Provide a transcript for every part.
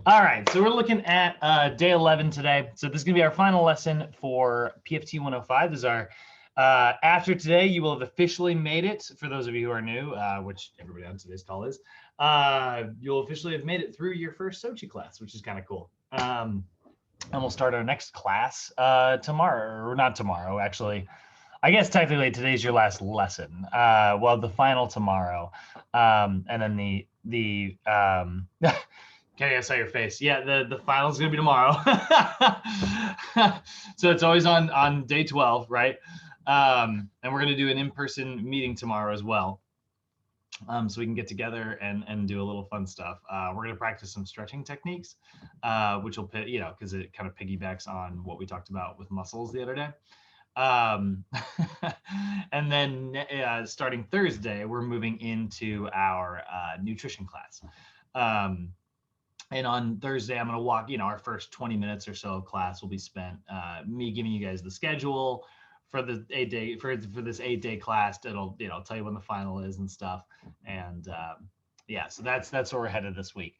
All right, so we're looking at day 11 today. So this is going to be our final lesson for PFT 105. This is our, after today, you will have officially made it, for those of you who are new, which everybody on today's call is, you'll officially have made it through your first Sochi class, which is kind of cool. And we'll start our next class tomorrow, or not tomorrow, actually. I guess technically today's your last lesson. Well, the final tomorrow, and then the Kenny, I saw your face. Yeah, the final's gonna be tomorrow. So it's always on day 12, right? And we're gonna do an in-person meeting tomorrow as well. So we can get together and do a little fun stuff. We're gonna practice some stretching techniques, which will, because it kind of piggybacks on what we talked about with muscles the other day. And then starting Thursday, we're moving into our nutrition class. And on Thursday, I'm going to walk, our first 20 minutes or so of class will be spent me giving you guys the schedule for the 8-day, for this 8-day class. It'll, tell you when the final is and stuff. And yeah, so that's where we're headed this week.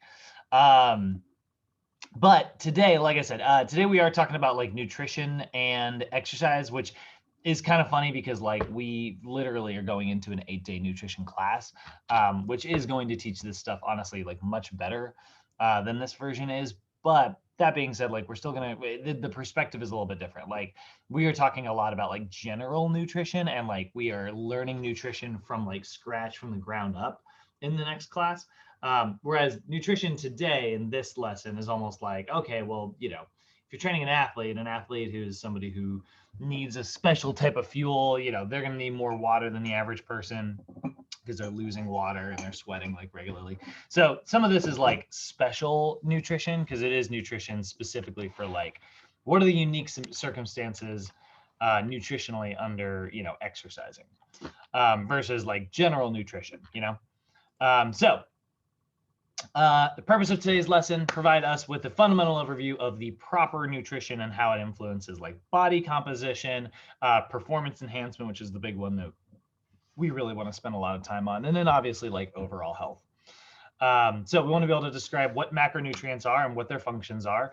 But today, like I said, today we are talking about like nutrition and exercise, which is kind of funny because like we literally are going into an 8-day nutrition class, which is going to teach this stuff, honestly, like much better than this version is. But that being said, like we're still gonna, the perspective is a little bit different. Like we are talking a lot about like general nutrition, and like we are learning nutrition from like scratch, from the ground up in the next class. Whereas nutrition today in this lesson is almost like, okay, well, if you're training an athlete who's somebody who needs a special type of fuel, they're going to need more water than the average person because they're losing water and they're sweating like regularly. So some of this is like special nutrition because it is nutrition specifically for like, what are the unique circumstances nutritionally under, exercising versus like general nutrition, the purpose of today's lesson, provide us with a fundamental overview of the proper nutrition and how it influences like body composition, performance enhancement, which is the big one that we really want to spend a lot of time on, and then obviously like overall health. So we want to be able to describe what macronutrients are and what their functions are,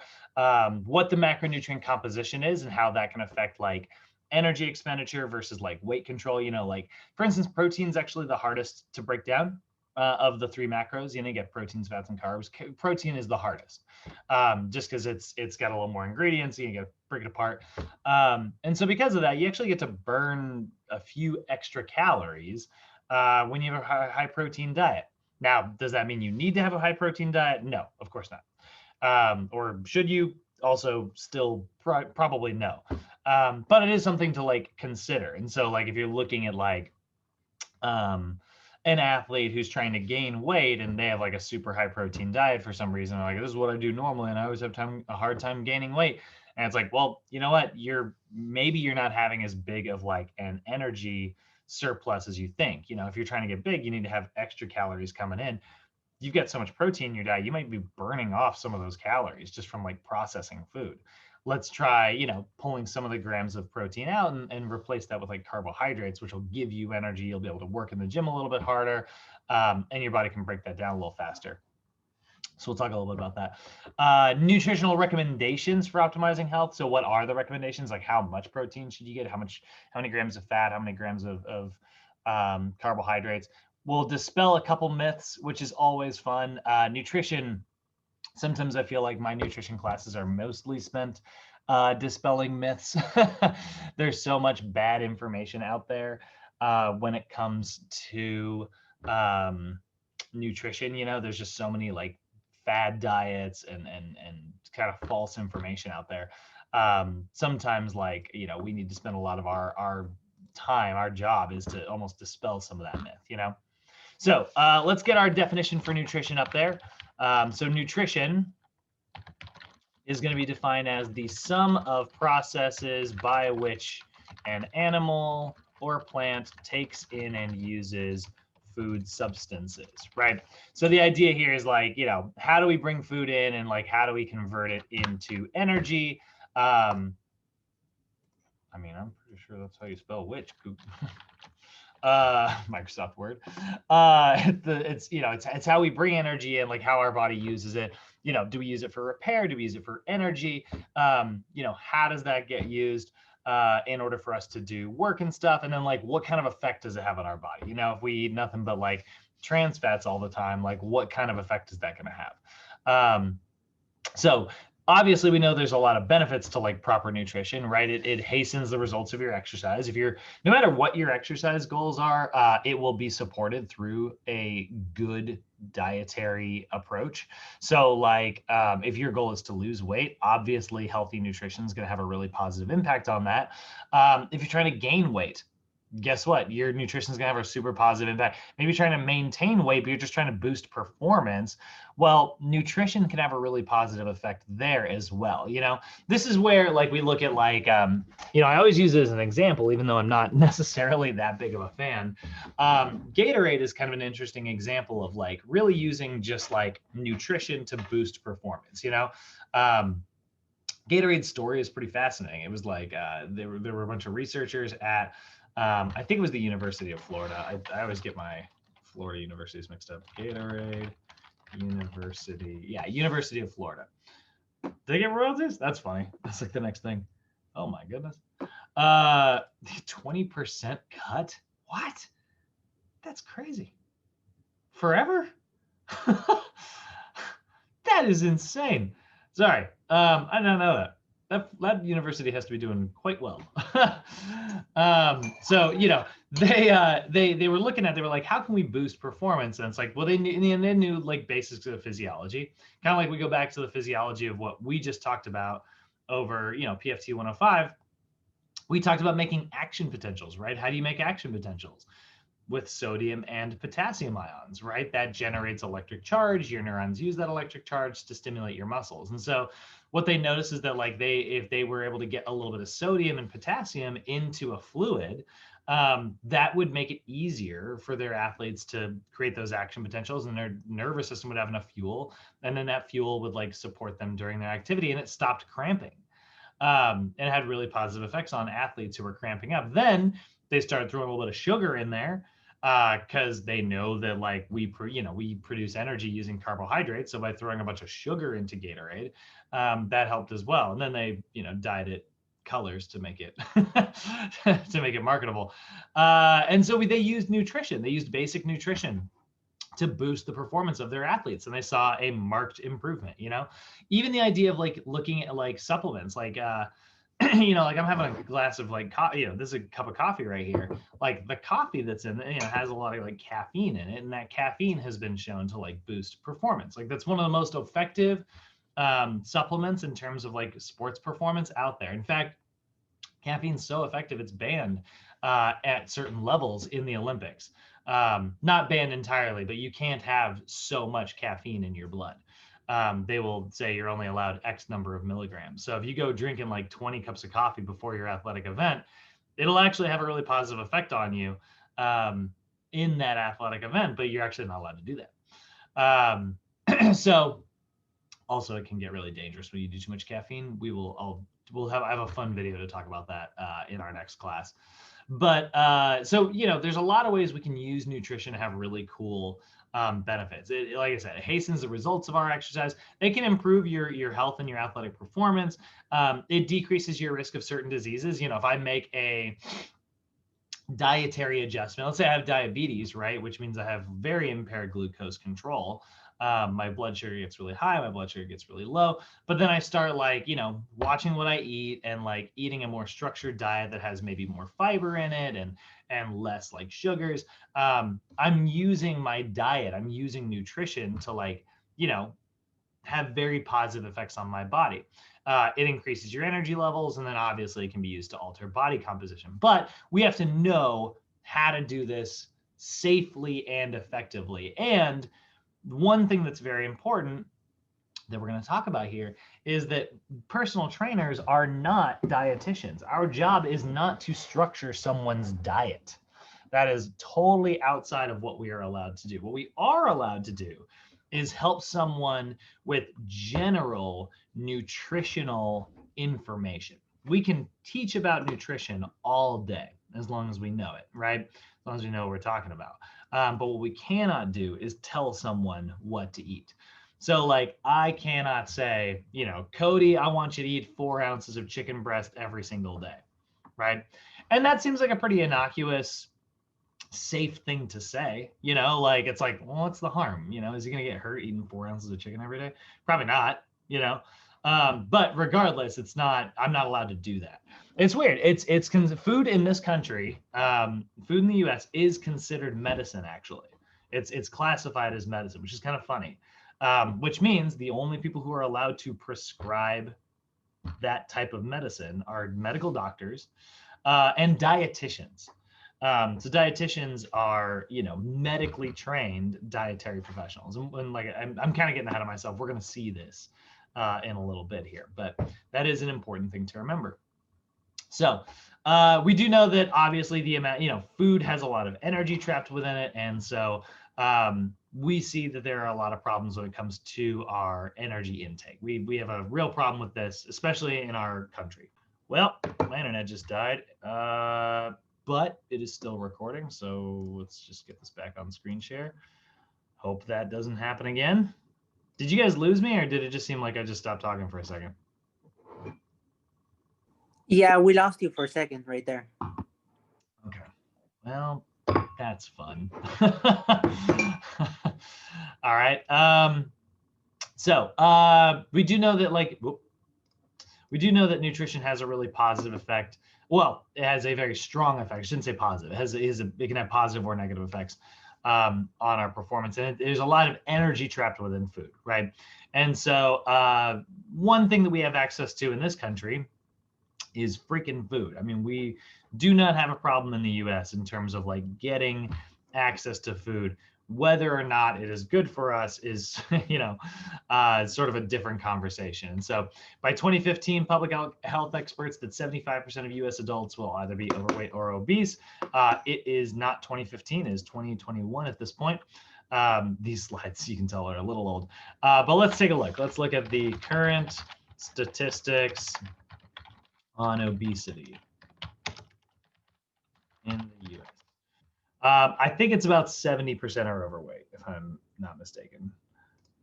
what the macronutrient composition is and how that can affect like energy expenditure versus like weight control. Like for instance, protein is actually the hardest to break down. Of the 3 macros, you get proteins, fats, and carbs. Protein is the hardest, just because it's got a little more ingredients. You got to break it apart, and so because of that, you actually get to burn a few extra calories when you have a high protein diet. Now, does that mean you need to have a high protein diet? No, of course not. Or should you? Also, still probably no. But it is something to like consider. And so, like if you're looking at like an athlete who's trying to gain weight and they have like a super high protein diet for some reason, like this is what I do normally and I always have a hard time gaining weight. And it's like, well, you know what, maybe you're not having as big of like an energy surplus as you think. If you're trying to get big, you need to have extra calories coming in. You've got so much protein in your diet, you might be burning off some of those calories just from like processing food. Let's try, pulling some of the grams of protein out and replace that with like carbohydrates, which will give you energy. You'll be able to work in the gym a little bit harder, and your body can break that down a little faster. So we'll talk a little bit about that. Nutritional recommendations for optimizing health. So what are the recommendations? Like how much protein should you get? How many grams of fat? How many grams of carbohydrates? We'll dispel a couple myths, which is always fun. Nutrition. Sometimes I feel like my nutrition classes are mostly spent dispelling myths. There's so much bad information out there when it comes to nutrition. There's just so many like fad diets and kind of false information out there. Sometimes like, we need to spend a lot of our time, our job is to almost dispel some of that myth, So let's get our definition for nutrition up there. So nutrition is going to be defined as the sum of processes by which an animal or plant takes in and uses food substances, right? So the idea here is like, how do we bring food in and like, how do we convert it into energy? I'm pretty sure that's how you spell which. Microsoft Word. It's how we bring energy in, like how our body uses it. do we use it for repair? Do we use it for energy? How does that get used in order for us to do work and stuff? And then like, what kind of effect does it have on our body? If we eat nothing but like trans fats all the time, like what kind of effect is that going to have? So obviously we know there's a lot of benefits to like proper nutrition, right? It hastens the results of your exercise. No matter what your exercise goals are, it will be supported through a good dietary approach. So like if your goal is to lose weight, obviously healthy nutrition is going to have a really positive impact on that. If you're trying to gain weight, guess what? Your nutrition is going to have a super positive impact. Maybe you're trying to maintain weight, but you're just trying to boost performance. Well, nutrition can have a really positive effect there as well. This is where like we look at like, I always use it as an example, even though I'm not necessarily that big of a fan. Gatorade is kind of an interesting example of like really using just like nutrition to boost performance. Gatorade's story is pretty fascinating. It was like there were a bunch of researchers at I think it was the University of Florida. I always get my Florida universities mixed up. Gatorade University. Yeah, University of Florida. Did they get royalties? That's funny. That's like the next thing. Oh my goodness. 20% cut? What? That's crazy. Forever? That is insane. Sorry. I don't know that. That university has to be doing quite well. So they were looking at, they were like, how can we boost performance? And it's like, well, they knew like basics of physiology, kind of like we go back to the physiology of what we just talked about over PFT 105. We talked about making action potentials, right? How do you make action potentials? With sodium and potassium ions, right? That generates electric charge. Your neurons use that electric charge to stimulate your muscles. And so what they notice is that like if they were able to get a little bit of sodium and potassium into a fluid, that would make it easier for their athletes to create those action potentials, and their nervous system would have enough fuel. And then that fuel would like support them during their activity, and it stopped cramping. And it had really positive effects on athletes who were cramping up. Then they started throwing a little bit of sugar in there because they know that like we produce energy using carbohydrates. So by throwing a bunch of sugar into Gatorade, that helped as well. And then they dyed it colors to make it marketable. And so they used nutrition. They used basic nutrition to boost the performance of their athletes, and they saw a marked improvement. Even the idea of like looking at like supplements, like like I'm having a glass of like coffee, this is a cup of coffee right here. Like the coffee that's in it, has a lot of like caffeine in it, and that caffeine has been shown to like boost performance. Like that's one of the most effective supplements in terms of like sports performance out there. In fact, caffeine's so effective it's banned at certain levels in the Olympics. Not banned entirely, but you can't have so much caffeine in your blood. They will say you're only allowed X number of milligrams. So if you go drinking like 20 cups of coffee before your athletic event, it'll actually have a really positive effect on you in that athletic event, but you're actually not allowed to do that. So also it can get really dangerous when you do too much caffeine. I have a fun video to talk about that in our next class. But so there's a lot of ways we can use nutrition to have really cool benefits. Like I said, it hastens the results of our exercise. It can improve your health and your athletic performance. It decreases your risk of certain diseases. If I make a dietary adjustment, let's say I have diabetes, right, which means I have very impaired glucose control. My blood sugar gets really high, my blood sugar gets really low, but then I start like, watching what I eat and like eating a more structured diet that has maybe more fiber in it and less like sugars. I'm using my diet, I'm using nutrition to like, have very positive effects on my body. It increases your energy levels, and then obviously it can be used to alter body composition. But we have to know how to do this safely and effectively. And one thing that's very important that we're going to talk about here is that personal trainers are not dietitians. Our job is not to structure someone's diet. That is totally outside of what we are allowed to do. What we are allowed to do is help someone with general nutritional information. We can teach about nutrition all day as long as we know it, right? As long as we know what we're talking about. But what we cannot do is tell someone what to eat. So like I cannot say, Cody, I want you to eat 4 ounces of chicken breast every single day, right? And that seems like a pretty innocuous, safe thing to say, like it's like, well, what's the harm? Is he gonna get hurt eating 4 ounces of chicken every day? Probably not. But regardless, I'm not allowed to do that. It's weird. Food in this country, food in the US is considered medicine, actually. It's classified as medicine, which is kind of funny. Which means the only people who are allowed to prescribe that type of medicine are medical doctors and dietitians. So dietitians are, medically trained dietary professionals. And like, I'm kind of getting ahead of myself. We're going to see this in a little bit here, but that is an important thing to remember. So we do know that obviously the amount, food has a lot of energy trapped within it. And so we see that there are a lot of problems when it comes to our energy intake. We have a real problem with this, especially in our country. Well, my internet just died, but it is still recording. So let's just get this back on screen share. Hope that doesn't happen again. Did you guys lose me, or did it just seem like I just stopped talking for a second? Yeah, we lost you for a second right there. Okay. Well, that's fun. All right. So we do know that nutrition has a really positive effect. Well, it has a very strong effect. I shouldn't say positive. It can have positive or negative effects on our performance. And there's a lot of energy trapped within food, right? And so one thing that we have access to in this country is freaking food. I mean, we do not have a problem in the US in terms of like getting access to food. Whether or not it is good for us is, sort of a different conversation. And so by 2015, public health experts that 75% of US adults will either be overweight or obese. It is not 2015, it is 2021 at this point. These slides, you can tell, are a little old. But let's take a look. Let's look at the current statistics on obesity in the US. I think it's about 70% are overweight, if I'm not mistaken.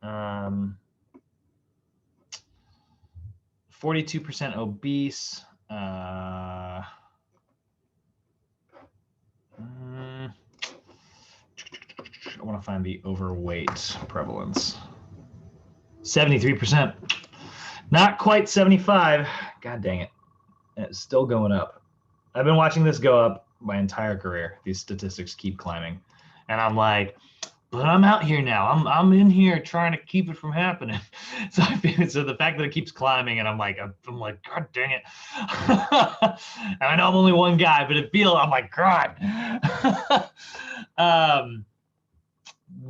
42% obese. I want to find the overweight prevalence. 73%. Not quite 75. God dang it. It's still going up. I've been watching this go up my entire career. These statistics keep climbing. And I'm like, but I'm out here now. I'm in here trying to keep it from happening. So the fact that it keeps climbing, and I'm like, God dang it. And I know I'm only one guy, but I'm like, God.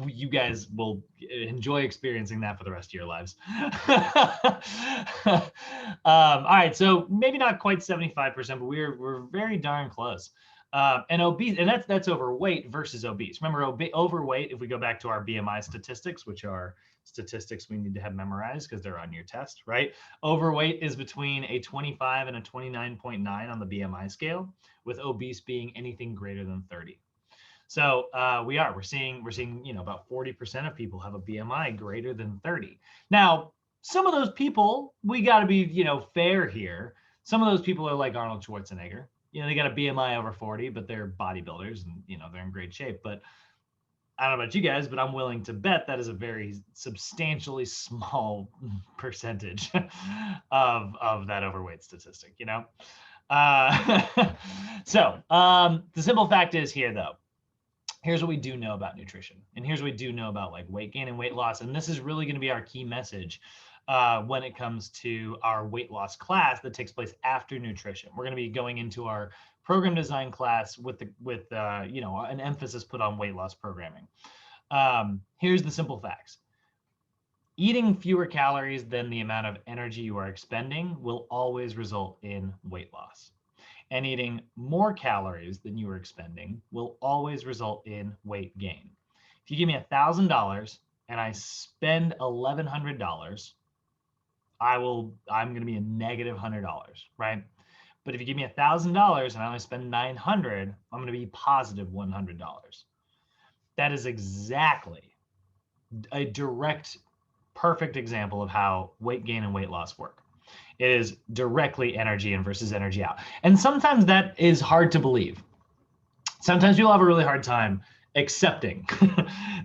You guys will enjoy experiencing that for the rest of your lives. All right, so maybe not quite 75%, but we're very darn close. And obese, and that's overweight versus obese. Remember, overweight, if we go back to our BMI statistics, which are statistics we need to have memorized because they're on your test, right? Overweight is between a 25 and a 29.9 on the BMI scale, with obese being anything greater than 30. So we're seeing about 40% of people have a BMI greater than 30. Now, some of those people, we got to be fair here. Some of those people are like Arnold Schwarzenegger. They got a BMI over 40, but they're bodybuilders and they're in great shape. But I don't know about you guys, but I'm willing to bet that is a very substantially small percentage of that overweight statistic. So the simple fact is here, though. Here's what we do know about nutrition, and here's what we do know about like weight gain and weight loss. And this is really going to be our key message when it comes to our weight loss class that takes place after nutrition. We're going to be going into our program design class with an emphasis put on weight loss programming. Here's the simple facts. Eating fewer calories than the amount of energy you are expending will always result in weight loss. And eating more calories than you are expending will always result in weight gain. If you give me $1,000 and I spend $1,100, I'm going to be a negative $100, right? But if you give me $1,000 and I only spend $900, I'm going to be positive $100. That is exactly a direct perfect example of how weight gain and weight loss work. It is directly energy in versus energy out. And sometimes that is hard to believe. Sometimes people have a really hard time accepting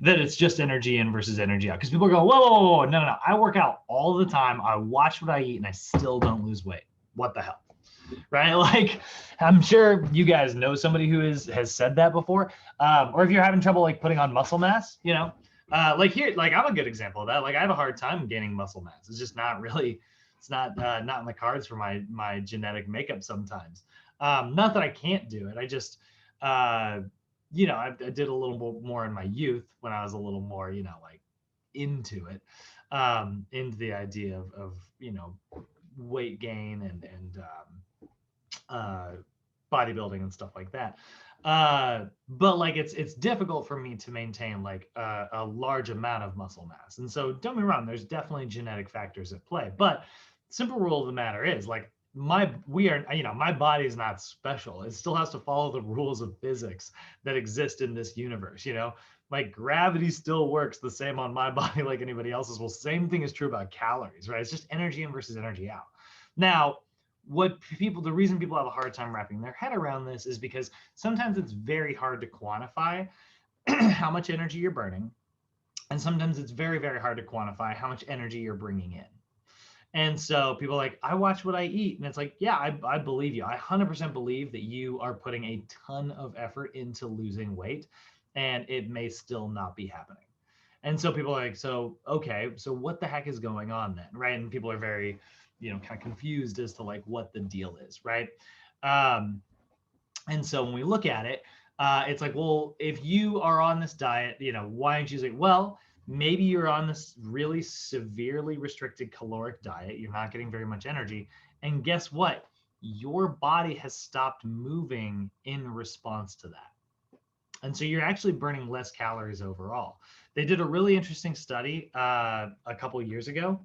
that it's just energy in versus energy out. Because people go, whoa, whoa, whoa, no. I work out all the time. I watch what I eat and I still don't lose weight. What the hell? Right? Like, I'm sure you guys know somebody who has said that before. Or if you're having trouble like putting on muscle mass, like here, like I'm a good example of that. Like I have a hard time gaining muscle mass. It's just not really, it's not in the cards for my genetic makeup sometimes. Not that I can't do it. I just, I did a little more in my youth when I was a little more, like into it, into the idea of weight gain and bodybuilding and stuff like that. But like it's difficult for me to maintain like a large amount of muscle mass. And so don't be wrong, there's definitely genetic factors at play. But simple rule of the matter is like my body is not special. It still has to follow the rules of physics that exist in this universe. Like gravity still works the same on my body like anybody else's. Well, same thing is true about calories, right? It's just energy in versus energy out. Now, the reason people have a hard time wrapping their head around this is because sometimes it's very hard to quantify how much energy you're burning. And sometimes it's very, very hard to quantify how much energy you're bringing in. And so people are like, I watch what I eat. And it's like, yeah, I believe you. I 100% believe that you are putting a ton of effort into losing weight and it may still not be happening. And so people are like, so, okay, so what the heck is going on then? Right. And people are very, kind of confused as to like what the deal is. Right. And so when we look at it, it's like, well, if you are on this diet, why aren't you like, well, maybe you're on this really severely restricted caloric diet. You're not getting very much energy. And guess what? Your body has stopped moving in response to that. And so you're actually burning less calories overall. They did a really interesting study a couple of years ago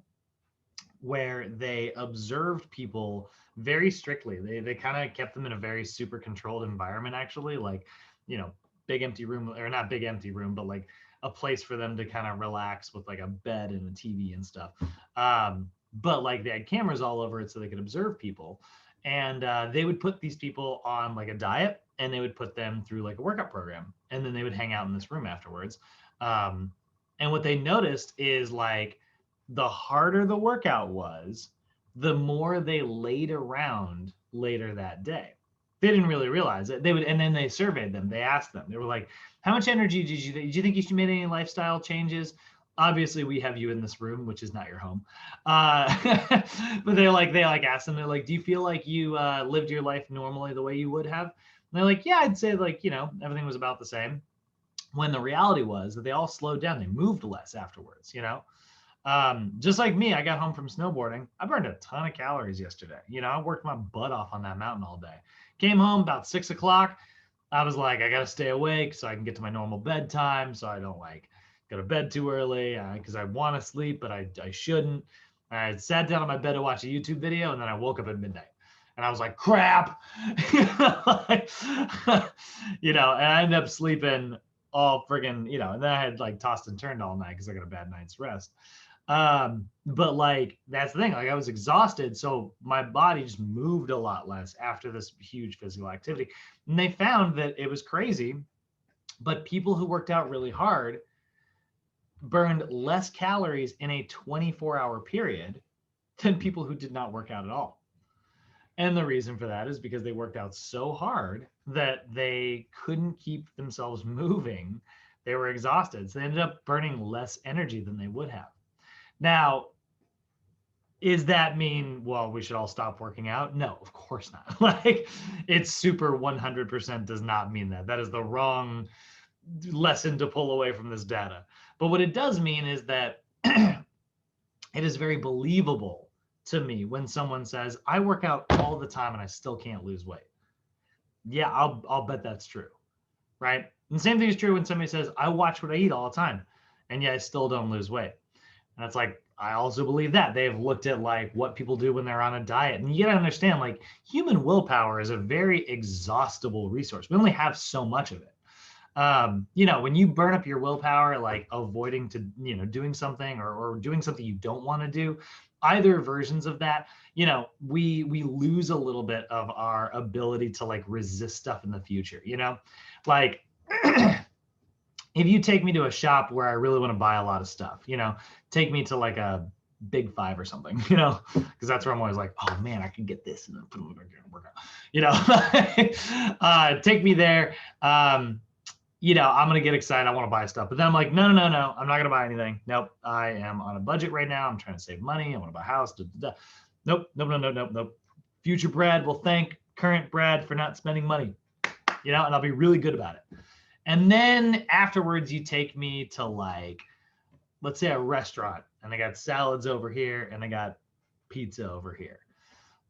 where they observed people very strictly. They kind of kept them in a very super controlled environment, actually, like, big empty room, or not big empty room, but like a place for them to kind of relax with like a bed and a TV and stuff. But like they had cameras all over it so they could observe people. And they would put these people on like a diet and they would put them through like a workout program. And then they would hang out in this room afterwards. And what they noticed is like the harder the workout was, the more they laid around later that day. They didn't really realize it. And then they surveyed them. They asked them, they were like, how much energy did you think you should make any lifestyle changes? Obviously we have you in this room, which is not your home. But they asked them, they're like, do you feel like you lived your life normally the way you would have? And they're like, yeah, I'd say like, everything was about the same. When the reality was that they all slowed down. They moved less afterwards, just like me, I got home from snowboarding. I burned a ton of calories yesterday. I worked my butt off on that mountain all day. Came home about 6 o'clock. I was like, I got to stay awake so I can get to my normal bedtime. So I don't like go to bed too early because I want to sleep, but I shouldn't. I sat down on my bed to watch a YouTube video and then I woke up at midnight and I was like, crap, and I ended up sleeping all friggin', and then I had like tossed and turned all night because I got a bad night's rest. But like, that's the thing, like I was exhausted. So my body just moved a lot less after this huge physical activity. And they found that it was crazy, but people who worked out really hard burned less calories in a 24-hour period than people who did not work out at all. And the reason for that is because they worked out so hard that they couldn't keep themselves moving. They were exhausted. So they ended up burning less energy than they would have. Now, is that mean, well, we should all stop working out? No, of course not. Like, it's super 100% does not mean that. That is the wrong lesson to pull away from this data. But what it does mean is that it is very believable to me when someone says, I work out all the time and I still can't lose weight. Yeah, I'll bet that's true, right? And the same thing is true when somebody says, I watch what I eat all the time and yet I still don't lose weight. And it's like, I also believe that they've looked at like what people do when they're on a diet. And you gotta understand, like, human willpower is a very exhaustible resource. We only have so much of it. You know, when you burn up your willpower, like avoiding to, you know, doing something or doing something you don't want to do, either versions of that, you know, we lose a little bit of our ability to like resist stuff in the future, you know, like if you take me to a shop where I really want to buy a lot of stuff, you know, take me to like a Big Five or something, you know, because that's where I'm always like, oh man, I can get this and then put it in work out, you know. Take me there. You know, I'm gonna get excited. I want to buy stuff, but then I'm like, no, no, no, no, I'm not gonna buy anything. Nope, I am on a budget right now. I'm trying to save money. I want to buy a house. Da, da, da. Nope, nope, nope, nope, nope, nope. Future Brad will thank current Brad for not spending money, you know, and I'll be really good about it. And then afterwards, you take me to like, let's say a restaurant, and they got salads over here and they got pizza over here.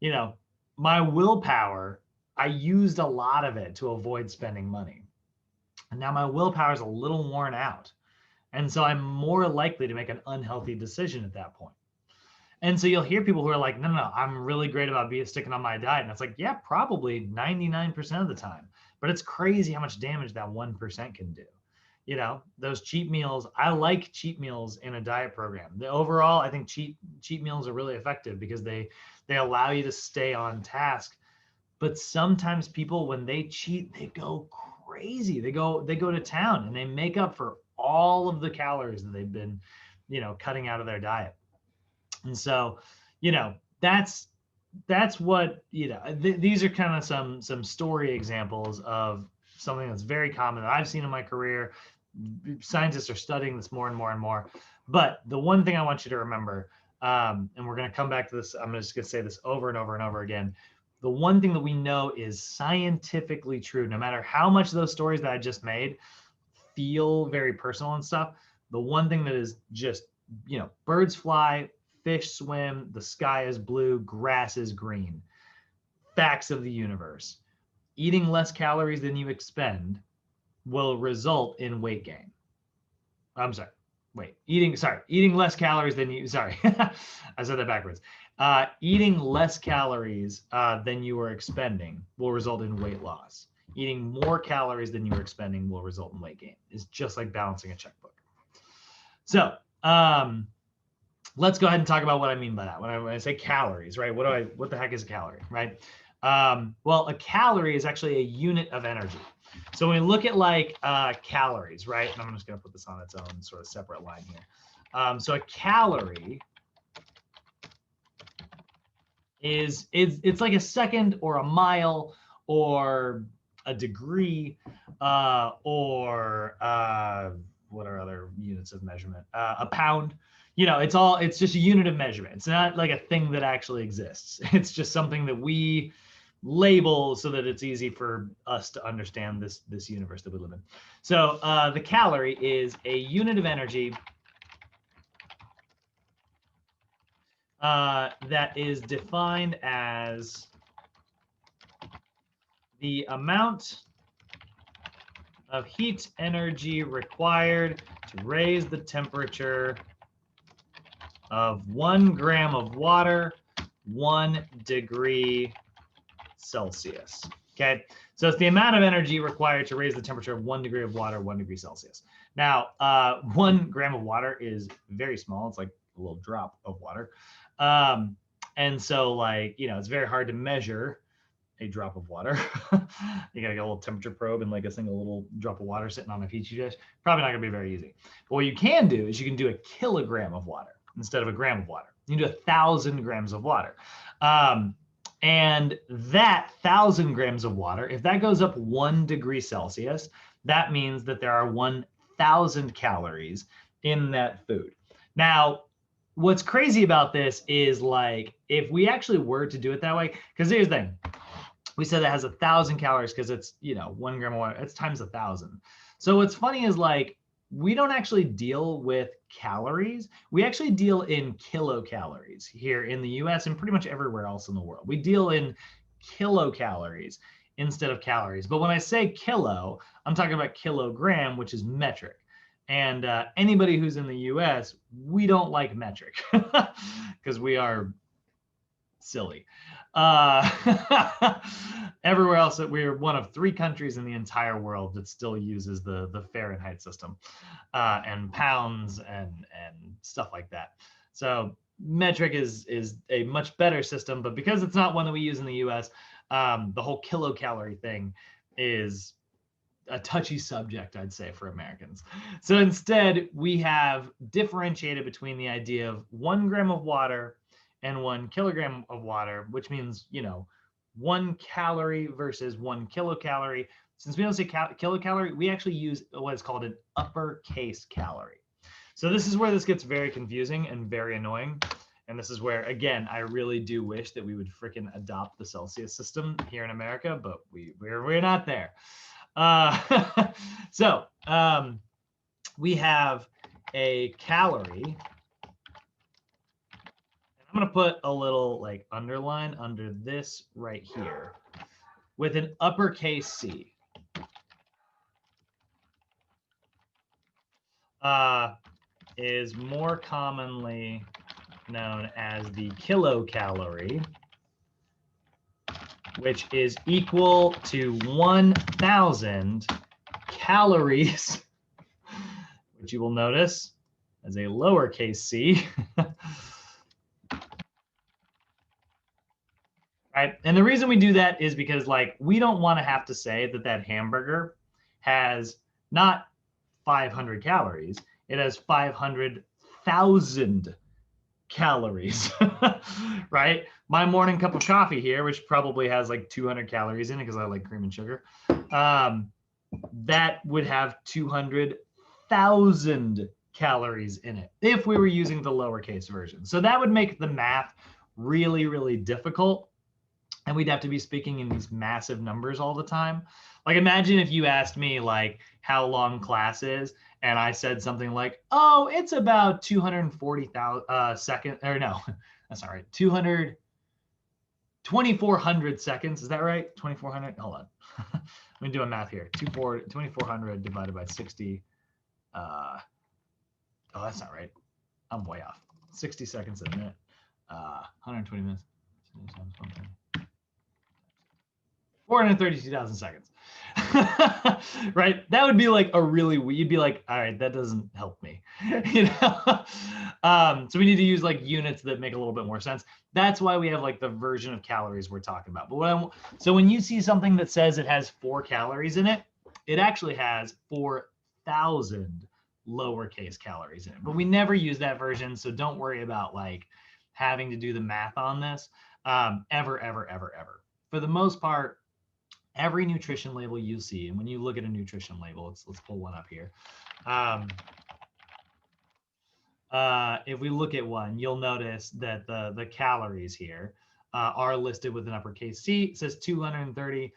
You know, my willpower, I used a lot of it to avoid spending money. And now my willpower is a little worn out. And so I'm more likely to make an unhealthy decision at that point. And so you'll hear people who are like, no, no, no, I'm really great about sticking on my diet. And it's like, yeah, probably 99% of the time. But it's crazy how much damage that 1% can do. You know, those cheat meals, I like cheat meals in a diet program. The overall, I think cheat meals are really effective because they allow you to stay on task. But sometimes people, when they cheat, they go crazy. They go to town and they make up for all of the calories that they've been, you know, cutting out of their diet. And so, you know, that's what, you know, these are kind of some story examples of something that's very common that I've seen in my career. Scientists are studying this more and more and more. But the one thing I want you to remember, and we're going to come back to this, I'm just going to say this over and over and over again. The one thing that we know is scientifically true, no matter how much those stories that I just made feel very personal and stuff, the one thing that is just, you know, birds fly, fish swim, the sky is blue, grass is green. Facts of the universe. Eating less calories than you expend will result in weight gain. I'm sorry. Wait, eating less calories than you, sorry, I said that backwards. Eating less calories than you are expending will result in weight loss. Eating more calories than you are expending will result in weight gain. It's just like balancing a checkbook. So let's go ahead and talk about what I mean by that. When I say calories, right? What the heck is a calorie, right? Well, a calorie is actually a unit of energy. So when we look at like calories, right? And I'm just going to put this on its own sort of separate line here. So a calorie is it's like a second or a mile or a degree or what are other units of measurement? A pound. You know, it's just a unit of measurement. It's not like a thing that actually exists. It's just something that we label so that it's easy for us to understand this universe that we live in. So the calorie is a unit of energy that is defined as the amount of heat energy required to raise the temperature of 1 gram of water 1 degree Celsius. Okay, so it's the amount of energy required to raise the temperature of 1 degree of water 1 degree Celsius. Now, 1 gram of water is very small. It's like a little drop of water. And so, like, you know, it's very hard to measure a drop of water. You gotta get a little temperature probe and like a single little drop of water sitting on a petri dish. Probably not gonna be very easy. But what you can do is you can do a kilogram of water instead of a gram of water. You can do 1,000 grams of water. And that 1,000 grams of water, if that goes up 1 degree Celsius, that means that there are 1,000 calories in that food. Now, what's crazy about this is like, if we actually were to do it that way, because here's the thing, we said it has 1,000 calories because it's, you know, 1 gram of water, it's times 1,000. So what's funny is like, we don't actually deal with calories. We actually deal in kilocalories here in the US and pretty much everywhere else in the world. We deal in kilocalories instead of calories. But when I say kilo, I'm talking about kilogram, which is metric. And anybody who's in the US, we don't like metric because we are silly. Everywhere else, we're one of 3 countries in the entire world that still uses the Fahrenheit system, and pounds and stuff like that. So metric is a much better system, but because it's not one that we use in the U.S., the whole kilocalorie thing is a touchy subject, I'd say, for Americans. So instead, we have differentiated between the idea of 1 gram of water and 1 kilogram of water, which means, 1 calorie versus 1 kilocalorie. Since we don't say kilocalorie, we actually use what is called an uppercase calorie. So this is where this gets very confusing and very annoying. And this is where, again, I really do wish that we would freaking adopt the Celsius system here in America, but we're not there. So we have a calorie. I'm going to put a little like underline under this right here with an uppercase C. Is more commonly known as the kilocalorie, which is equal to 1,000 calories, which you will notice as a lowercase c. Right? And the reason we do that is because, like, we don't want to have to say that that hamburger has not 500 calories, it has 500,000 calories, right? My morning cup of coffee here, which probably has like 200 calories in it because I like cream and sugar, that would have 200,000 calories in it if we were using the lowercase version. So that would make the math really, really difficult. And we'd have to be speaking in these massive numbers all the time. Like, imagine if you asked me like how long class is, and I said something like, "Oh, it's about 240,000 seconds," or no, that's not right. 2,400 seconds. Is that right? 2,400. Hold on. Let me do a math here. 2,400 divided by 60. Oh, that's not right. I'm way off. 60 seconds a minute. 120 minutes. 432,000 seconds. Right? That would be like a really, you'd be like, all right, that doesn't help me. So we need to use like units that make a little bit more sense. That's why we have like the version of calories we're talking about. But so when you see something that says it has 4 calories in it, it actually has 4,000 lowercase calories in it. But we never use that version, so don't worry about like having to do the math on this ever. For the most part, every nutrition label you see, and when you look at a nutrition label, let's pull one up here. If we look at one, you'll notice that the calories here are listed with an uppercase C. It says 230.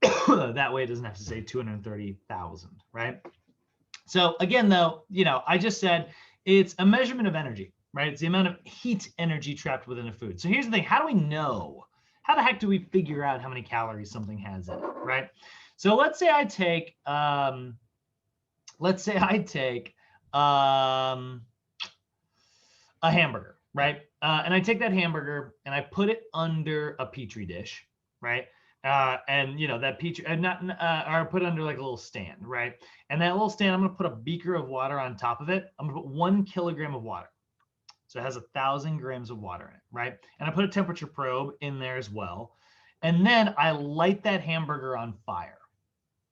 That way it doesn't have to say 230,000, right? So again, though, I just said it's a measurement of energy, right? It's the amount of heat energy trapped within a food. So here's the thing. How do we know? How the heck do we figure out how many calories something has in it, right? So let's say I take a hamburger, right? And I take that hamburger and I put it under a petri dish, right? And that petri, or put it under like a little stand, right? And that little stand, I'm gonna put a beaker of water on top of it. I'm gonna put 1 kilogram of water. So it has 1,000 grams of water in it, right? And I put a temperature probe in there as well. And then I light that hamburger on fire,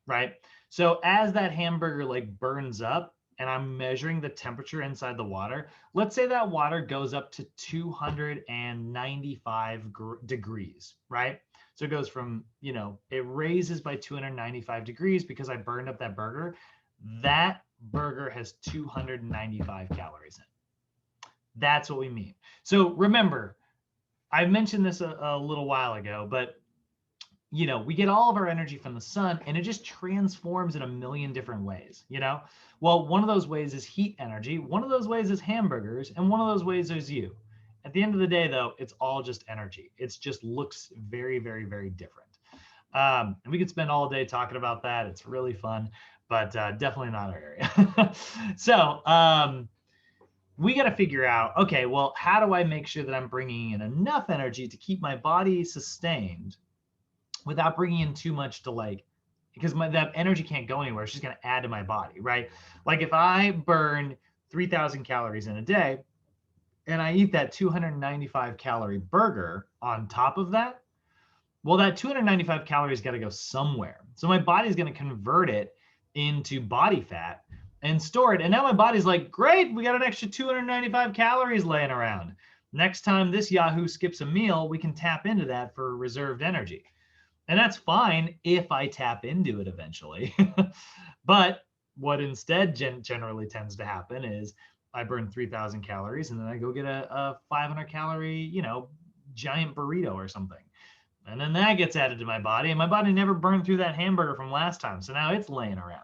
right? So as that hamburger like burns up and I'm measuring the temperature inside the water, let's say that water goes up to 295 degrees, right? So it goes from, it raises by 295 degrees because I burned up that burger. That burger has 295 calories in it. That's what we mean. So remember, I mentioned this a little while ago, but we get all of our energy from the sun and it just transforms in a million different ways, Well, one of those ways is heat energy. One of those ways is hamburgers. And one of those ways is you. At the end of the day, though, it's all just energy. It just looks very, very, very different. And we could spend all day talking about that. It's really fun, but definitely not our area. So, we got to figure out, okay, well, how do I make sure that I'm bringing in enough energy to keep my body sustained without bringing in too much to like, because that energy can't go anywhere. It's just going to add to my body, right? Like if I burn 3,000 calories in a day and I eat that 295 calorie burger on top of that, well, that 295 calories got to go somewhere. So my body's going to convert it into body fat and store it. And now my body's like, great, we got an extra 295 calories laying around. Next time this Yahoo skips a meal, we can tap into that for reserved energy. And that's fine if I tap into it eventually. But what instead generally tends to happen is I burn 3,000 calories and then I go get a 500 calorie, giant burrito or something. And then that gets added to my body, and my body never burned through that hamburger from last time. So now it's laying around,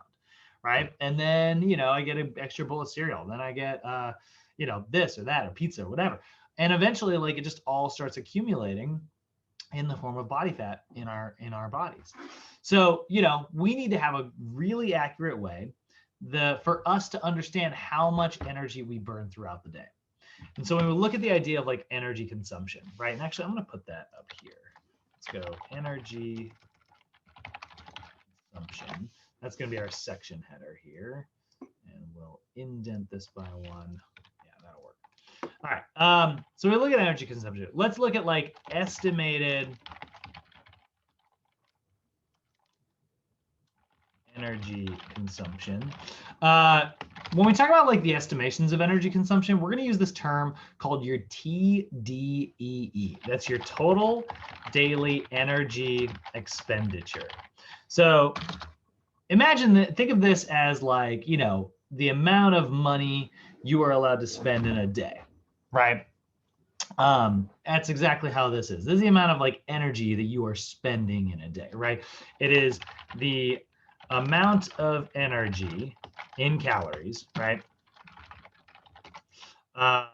right? And then, I get an extra bowl of cereal. Then I get, this or that or pizza or whatever. And eventually, like, it just all starts accumulating in the form of body fat in our bodies. So, we need to have a really accurate way for us to understand how much energy we burn throughout the day. And so when we look at the idea of like energy consumption, right? And actually, I'm going to put that up here. Let's go energy consumption. That's going to be our section header here. And we'll indent this by 1. Yeah, that'll work. All right. So we look at energy consumption. Let's look at like estimated energy consumption. When we talk about like the estimations of energy consumption, we're going to use this term called your TDEE. That's your total daily energy expenditure. So imagine that, think of this as like, the amount of money you are allowed to spend in a day, right? That's exactly how this is. This is the amount of like energy that you are spending in a day, right? It is the amount of energy in calories, right? And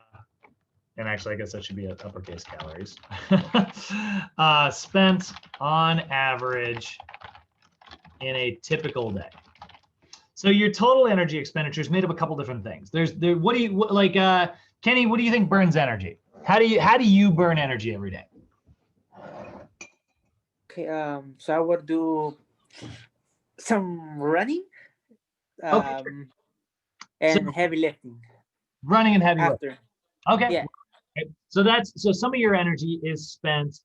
actually, I guess that should be uppercase calories. Spent on average in a typical day. So your total energy expenditure is made of a couple different things. Kenny, what do you think burns energy? How do you burn energy every day? Okay, so I would do some running, Okay, so and heavy lifting running and heavy lifting. after. Okay. Yeah. So some of your energy is spent.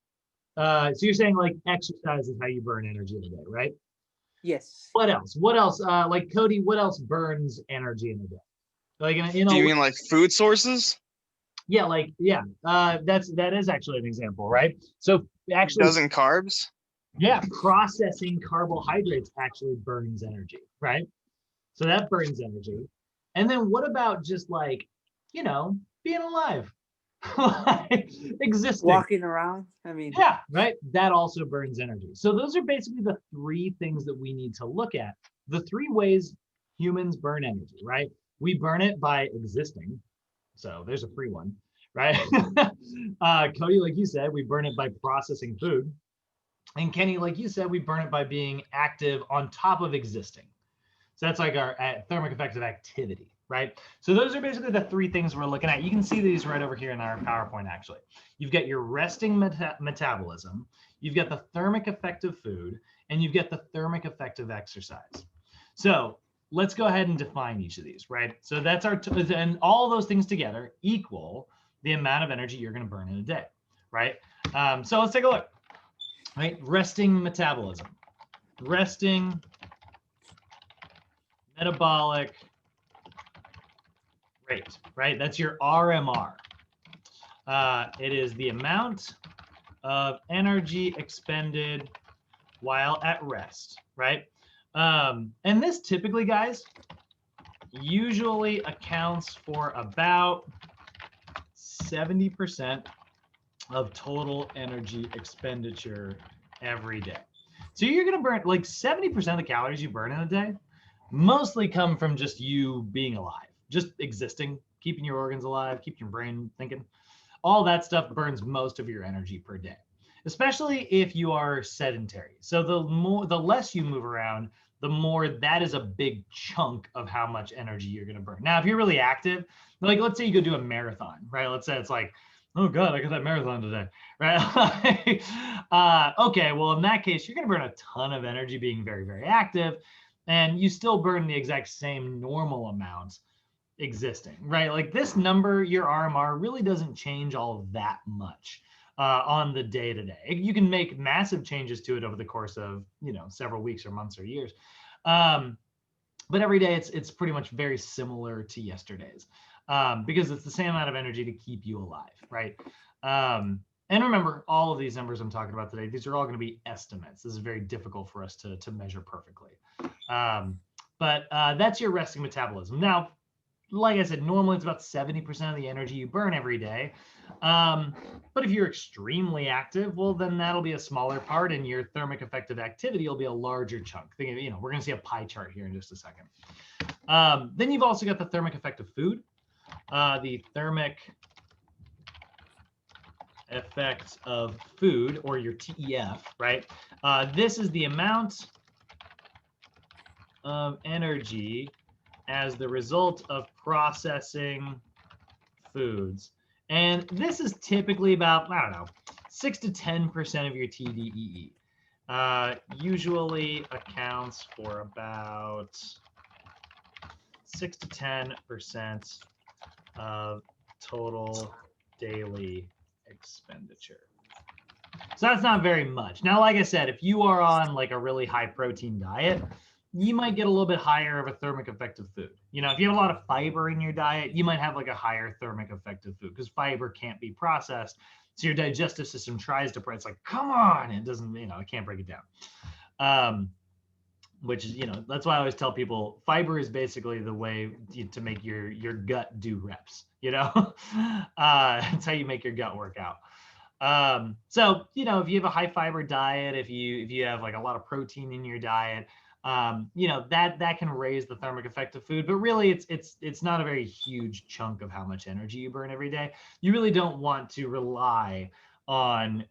So you're saying like exercise is how you burn energy in a day, right? Yes. What else? What else? Like Cody, what else burns energy in a day? Like Do you mean like food sources? Yeah, that is actually an example, right? So actually, Doesn't carbs? yeah, processing carbohydrates actually burns energy, right? So that burns energy. And then what about just like, being alive, like existing, Walking around. I mean, yeah, right? That also burns energy. So those are basically the 3 things that we need to look at. The 3 ways humans burn energy, right? We burn it by existing. So there's a free one, right? Cody, like you said, we burn it by processing food. And Kenny, like you said, we burn it by being active on top of existing. So that's like our thermic effective activity, right? So those are basically the 3 things we're looking at. You can see these right over here in our PowerPoint, actually. You've got your resting metabolism, you've got the thermic effect of food, and you've got the thermic effect of exercise. So let's go ahead and define each of these, right? So that's and all those things together equal the amount of energy you're going to burn in a day, right? So let's take a look, right? Resting metabolism. Resting metabolic rate, right? That's your RMR. It is the amount of energy expended while at rest, right? And this typically, guys, usually accounts for about 70% of total energy expenditure every day. So you're going to burn like 70% of the calories you burn in a day mostly come from just you being alive, just existing, keeping your organs alive, keeping your brain thinking. All that stuff burns most of your energy per day, especially if you are sedentary. So the less you move around, the more that is a big chunk of how much energy you're going to burn. Now, if you're really active, like let's say you go do a marathon, right? Let's say it's like, oh God, I got that marathon today, right? Okay, well, in that case, you're going to burn a ton of energy being very, very active, and you still burn the exact same normal amounts existing, right? Like this number, your RMR really doesn't change all that much on the day to day. You can make massive changes to it over the course of, several weeks or months or years. But every day it's pretty much very similar to yesterday's because it's the same amount of energy to keep you alive, right? And remember, all of these numbers I'm talking about today, these are all going to be estimates. This is very difficult for us to measure perfectly. But that's your resting metabolism. Now, like I said, normally it's about 70% of the energy you burn every day. But if you're extremely active, well, then that'll be a smaller part and your thermic effective activity will be a larger chunk. Think of, we're going to see a pie chart here in just a second. Then you've also got the thermic effect of food. The thermic effect of food, or your TEF, right? This is the amount of energy as the result of processing foods. And this is typically about, 6 to 10% of your TDEE. Usually accounts for about 6 to 10% of total daily expenditure. So that's not very much. Now, like I said, if you are on like a really high protein diet, you might get a little bit higher of a thermic effect of food. If you have a lot of fiber in your diet, you might have like a higher thermic effect of food because fiber can't be processed. So your digestive system tries to, it's like, come on, it doesn't, it can't break it down. Which is, that's why I always tell people fiber is basically the way to make your gut do reps, It's how you make your gut work out. So, if you have a high fiber diet, if you have like a lot of protein in your diet, that can raise the thermic effect of food, but really it's not a very huge chunk of how much energy you burn every day. You really don't want to rely on,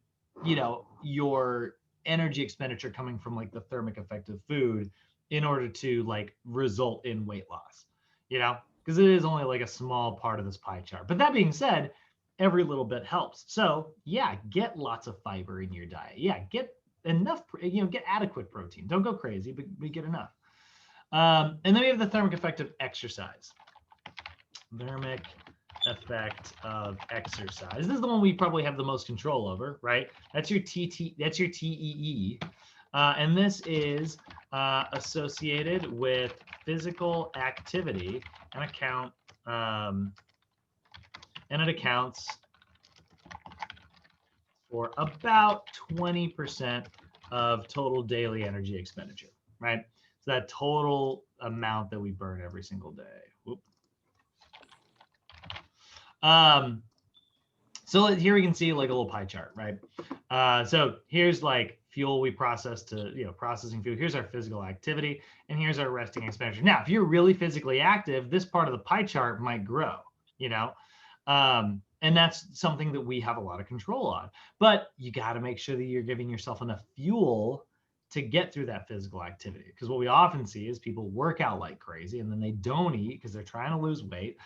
your energy expenditure coming from like the thermic effect of food in order to like result in weight loss, because it is only like a small part of this pie chart. But that being said, every little bit helps. So yeah, get lots of fiber in your diet. Yeah, get enough, get adequate protein. Don't go crazy, but get enough. And then we have the thermic effect of exercise. Thermic effect of exercise. This is the one we probably have the most control over, right? That's your that's your TEE. And this is associated with physical activity and it accounts for about 20% of total daily energy expenditure, right? So that total amount that we burn every single day. Whoop. So here we can see like a little pie chart, right? So here's like fuel we process to, processing fuel. Here's our physical activity, and here's our resting expenditure. Now, if you're really physically active, this part of the pie chart might grow, and that's something that we have a lot of control on. But you got to make sure that you're giving yourself enough fuel to get through that physical activity. Because what we often see is people work out like crazy and then they don't eat because they're trying to lose weight.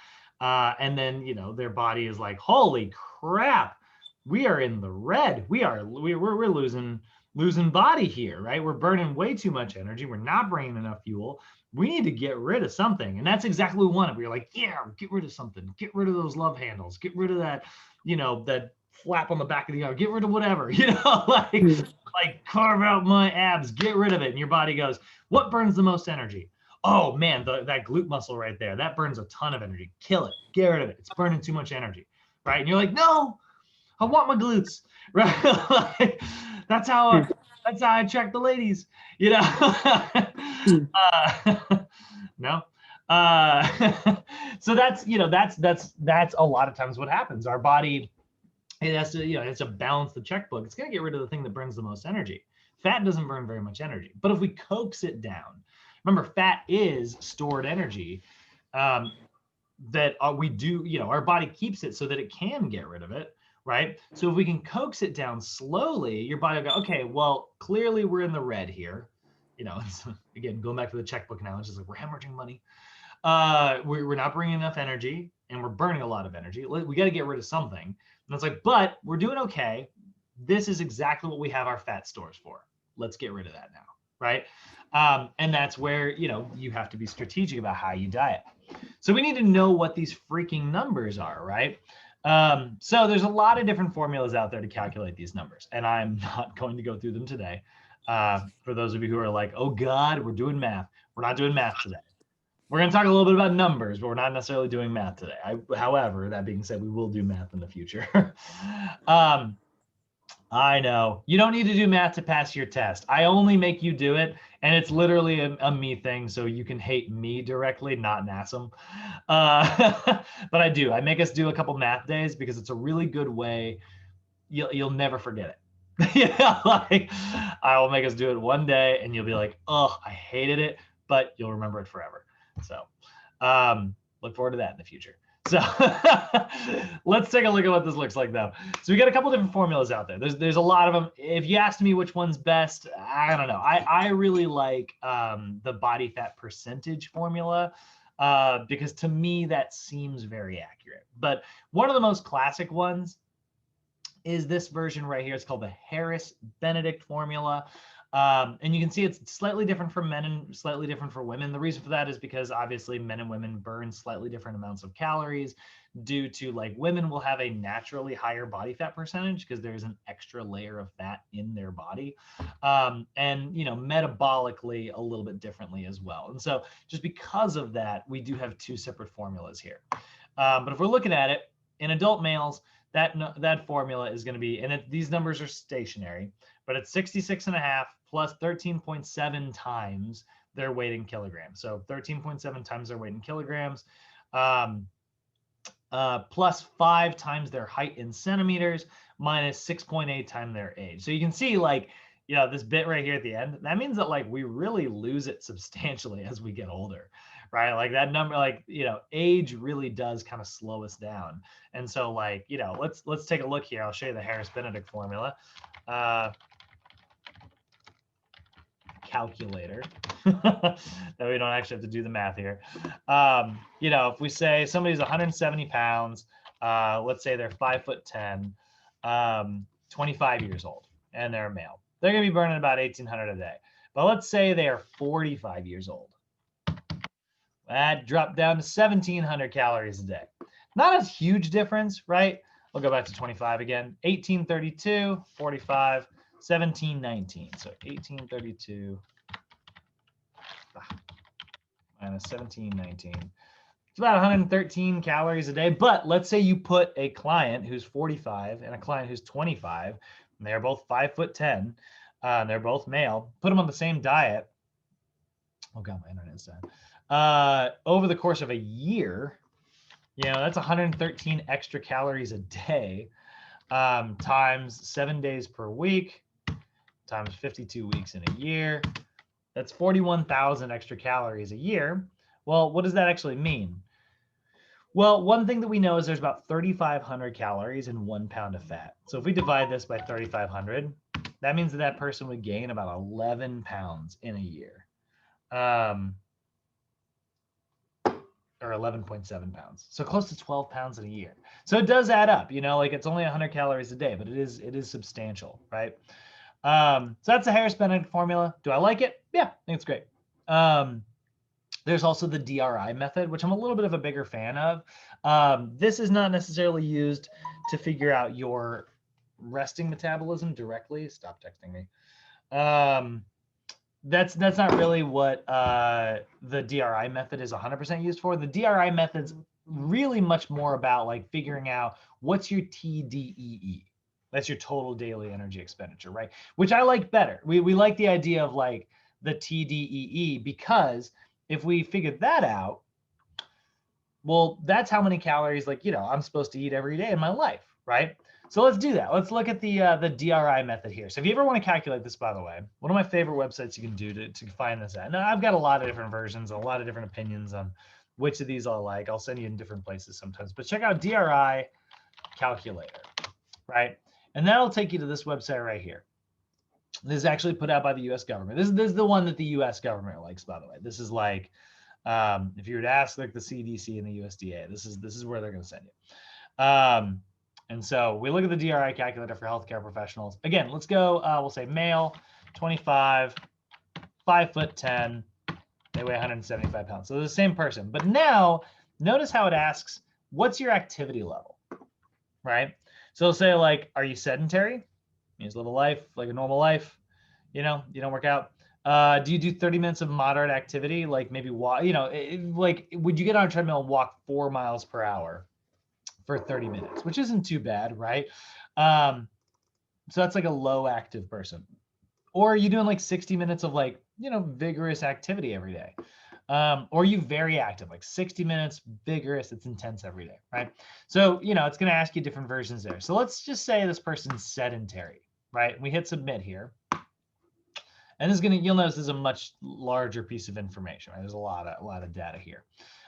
And then, their body is like, holy crap, we are in the red. We're losing body here, right? We're burning way too much energy. We're not bringing enough fuel. We need to get rid of something. And that's exactly what we wanted. We're like, yeah, get rid of something. Get rid of those love handles. Get rid of that, that flap on the back of the arm. Get rid of whatever, like carve out my abs. Get rid of it. And your body goes, what burns the most energy? Oh, man, that glute muscle right there. That burns a ton of energy. Kill it. Get rid of it. It's burning too much energy, right? And you're like, no, I want my glutes, right? Like, that's how I attract the ladies, no. So that's a lot of times what happens. Our body, it has to balance the checkbook. It's going to get rid of the thing that burns the most energy. Fat doesn't burn very much energy, but if we coax it down, remember, fat is stored energy that we do, our body keeps it so that it can get rid of it. Right? So if we can coax it down slowly, your body will go, okay, well, clearly we're in the red here. you know, it's, again, going back to the checkbook now, it's just like we're hemorrhaging money. We're not bringing enough energy and we're burning a lot of energy. We got to get rid of something. And it's like, but we're doing okay. This is exactly what we have our fat stores for. Let's get rid of that now, right? And that's where, you know, you have to be strategic about how you diet. So we need to know what these freaking numbers are, right? So there's a lot of different formulas out there to calculate these numbers, and I'm not going to go through them today. For those of you who are like, oh God, we're doing math. We're not doing math today. We're going to talk a little bit about numbers, but we're not necessarily doing math today. However, that being said, we will do math in the future. I know. You don't need to do math to pass your test. I only make you do it, and it's literally a me thing, so you can hate me directly, not NASM. But I do. I make us do a couple math days because it's a really good way. You'll never forget it. Yeah, like I will make us do it one day, and you'll be like, "Oh, I hated it," but you'll remember it forever. So, look forward to that in the future. So let's take a look at what this looks like though. So we got a couple different formulas out there. There's a lot of them. If you asked me which one's best, I don't know. I really like the body fat percentage formula because to me that seems very accurate. But one of the most classic ones is this version right here. It's called the Harris-Benedict formula. And you can see it's slightly different for men and slightly different for women. The reason for that is because obviously men and women burn slightly different amounts of calories due to, like, women will have a naturally higher body fat percentage because there's an extra layer of fat in their body. And, you know, metabolically a little bit differently as well. And so just because of that, we do have two separate formulas here. But if we're looking at it in adult males, that formula is going to be, and these numbers are stationary, but it's 66.5 plus 13.7 times their weight in kilograms. So 13.7 times their weight in kilograms, plus 5 times their height in centimeters, minus 6.8 times their age. So you can see, like, you know, this bit right here at the end, that means that, like, we really lose it substantially as we get older, right? Like that number, like, you know, age really does kind of slow us down. And so, like, you know, let's take a look here. I'll show you the Harris-Benedict formula. Calculator that we don't actually have to do the math here. You know, if we say somebody's 170 pounds, let's say they're 5'10", 25 years old, and they're a male, they're going to be burning about 1,800 a day. But let's say they are 45 years old. That dropped down to 1,700 calories a day. Not a huge difference, right? We'll go back to 25 again. 1832, 45, 1719. So 1832 minus 1719. It's about 113 calories a day. But let's say you put a client who's 45 and a client who's 25, and they're both 5'10", they're both male. Put them on the same diet. Oh God, my internet's down. Over the course of a year, you know, that's 113 extra calories a day, times 7 days per week, times 52 weeks in a year. That's 41,000 extra calories a year. Well, what does that actually mean? Well, one thing that we know is there's about 3,500 calories in 1 pound of fat. So if we divide this by 3,500, that means that that person would gain about 11 pounds in a year. Or 11.7 pounds. So close to 12 pounds in a year. So it does add up, you know, like it's only 100 calories a day, but it is substantial, right? So that's the Harris-Benedict formula. Do I like it? Yeah, I think it's great. There's also the DRI method, which I'm a little bit of a bigger fan of. This is not necessarily used to figure out your resting metabolism directly. Stop texting me. That's not really what the DRI method is 100% used for. The DRI method's really much more about, like, figuring out what's your TDEE. That's your total daily energy expenditure, right? Which I like better. We like the idea of, like, the TDEE, because if we figured that out, well, that's how many calories, like, you know, I'm supposed to eat every day in my life, right? So let's do that. Let's look at the DRI method here. So if you ever want to calculate this, by the way, one of my favorite websites you can do to find this at. Now, I've got a lot of different versions, a lot of different opinions on which of these I like. I'll send you in different places sometimes. But check out DRI calculator, right? And that'll take you to this website right here. This is actually put out by the U.S. government. This is the one that the U.S. government likes, by the way. This is like, if you were to ask like the CDC and the USDA, this is where they're going to send you. And so we look at the DRI calculator for healthcare professionals. Again, let's go. We'll say male, 25, 5'10". They weigh 175 pounds. So they're the same person. But now notice how it asks, what's your activity level, right? So it'll say like, are you sedentary? You just live a life like a normal life. You know, you don't work out. Do you do 30 minutes of moderate activity? Like maybe walk, you know, like would you get on a treadmill and walk 4 miles per hour for 30 minutes, which isn't too bad, right? So that's like a low active person. Or are you doing like 60 minutes of like, you know, vigorous activity every day? Or are you very active, like 60 minutes vigorous, it's intense every day, right? So, you know, it's going to ask you different versions there. So let's just say this person's sedentary, right? We hit submit here. And this is going to, you'll notice this is a much larger piece of information, right? There's a lot of data here.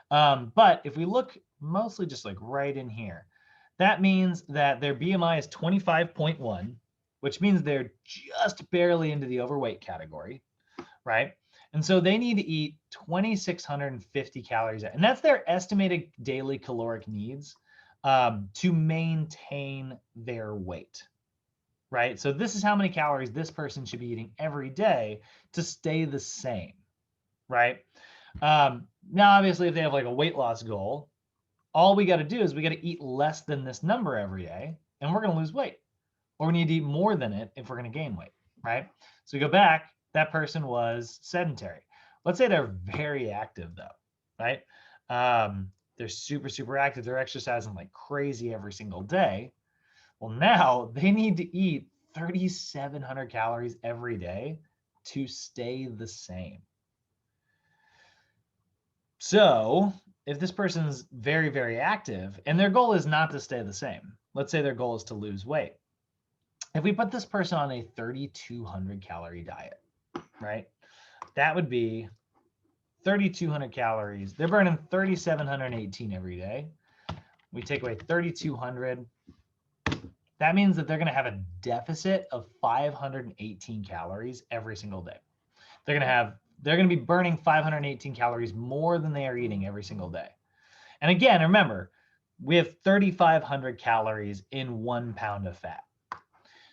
But if we look mostly just like right in here, that means that their BMI is 25.1, which means they're just barely into the overweight category, right? And so they need to eat 2,650 calories. And that's their estimated daily caloric needs to maintain their weight, right? So this is how many calories this person should be eating every day to stay the same, right? Now, obviously, if they have like a weight loss goal, all we got to do is we got to eat less than this number every day, and we're going to lose weight. Or we need to eat more than it if we're going to gain weight, right? So we go back, that person was sedentary. Let's say they're very active though, right? They're super, super active. They're exercising like crazy every single day. Well, now they need to eat 3,700 calories every day to stay the same. So if this person's very, very active and their goal is not to stay the same, let's say their goal is to lose weight. If we put this person on a 3,200 calorie diet, right? That would be 3,200 calories. They're burning 3,718 every day. We take away 3,200. That means that they're going to have a deficit of 518 calories every single day. They're going to be burning 518 calories more than they are eating every single day. And again, remember, we have 3,500 calories in 1 pound of fat.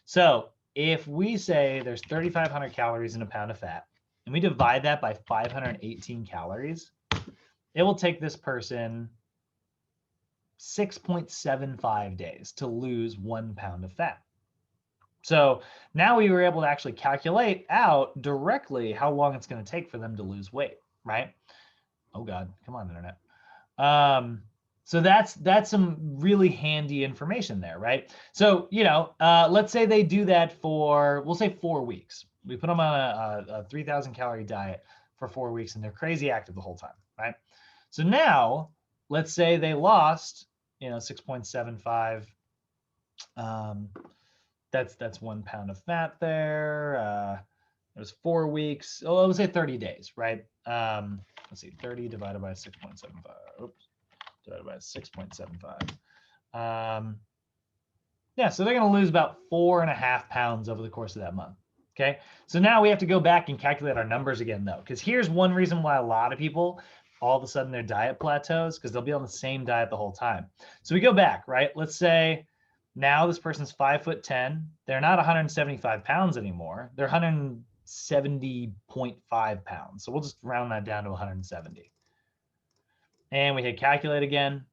So if we say there's 3,500 calories in a pound of fat, and we divide that by 518 calories, it will take this person 6.75 days to lose 1 pound of fat. So now we were able to actually calculate out directly how long it's going to take for them to lose weight, right? Oh God, come on, internet. So that's some really handy information there, right? So, you know, let's say they do that for, we'll say 4 weeks. We put them on a 3,000 calorie diet for 4 weeks and they're crazy active the whole time, right? So now let's say they lost, you know, 6.75. That's 1 pound of fat there. It was 4 weeks. Oh, let's say 30 days, right? Let's see, 30 divided by 6.75. Oops. Divided by 6.75. Yeah, so they're going to lose about 4.5 pounds over the course of that month. Okay, so now we have to go back and calculate our numbers again, though, because here's one reason why a lot of people, all of a sudden their diet plateaus, because they'll be on the same diet the whole time. So we go back, right? Let's say now this person's 5'10". They're not 175 pounds anymore. They're 170.5 pounds. So we'll just round that down to 170. And we hit calculate again.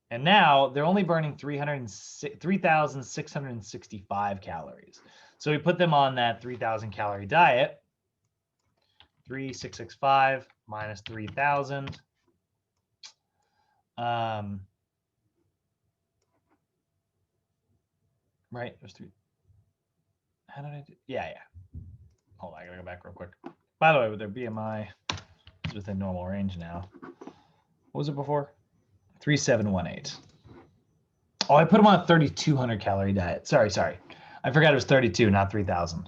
And now they're only burning 3,665 calories. So we put them on that 3,000 calorie diet. 3,665 minus 3,000. Right, there's 3. How did I do? Yeah. Hold on, I gotta go back real quick. By the way, with their BMI is within normal range now. What was it before? 3,718. Oh, I put them on a 3,200 calorie diet. Sorry. I forgot it was 32, not 3,000.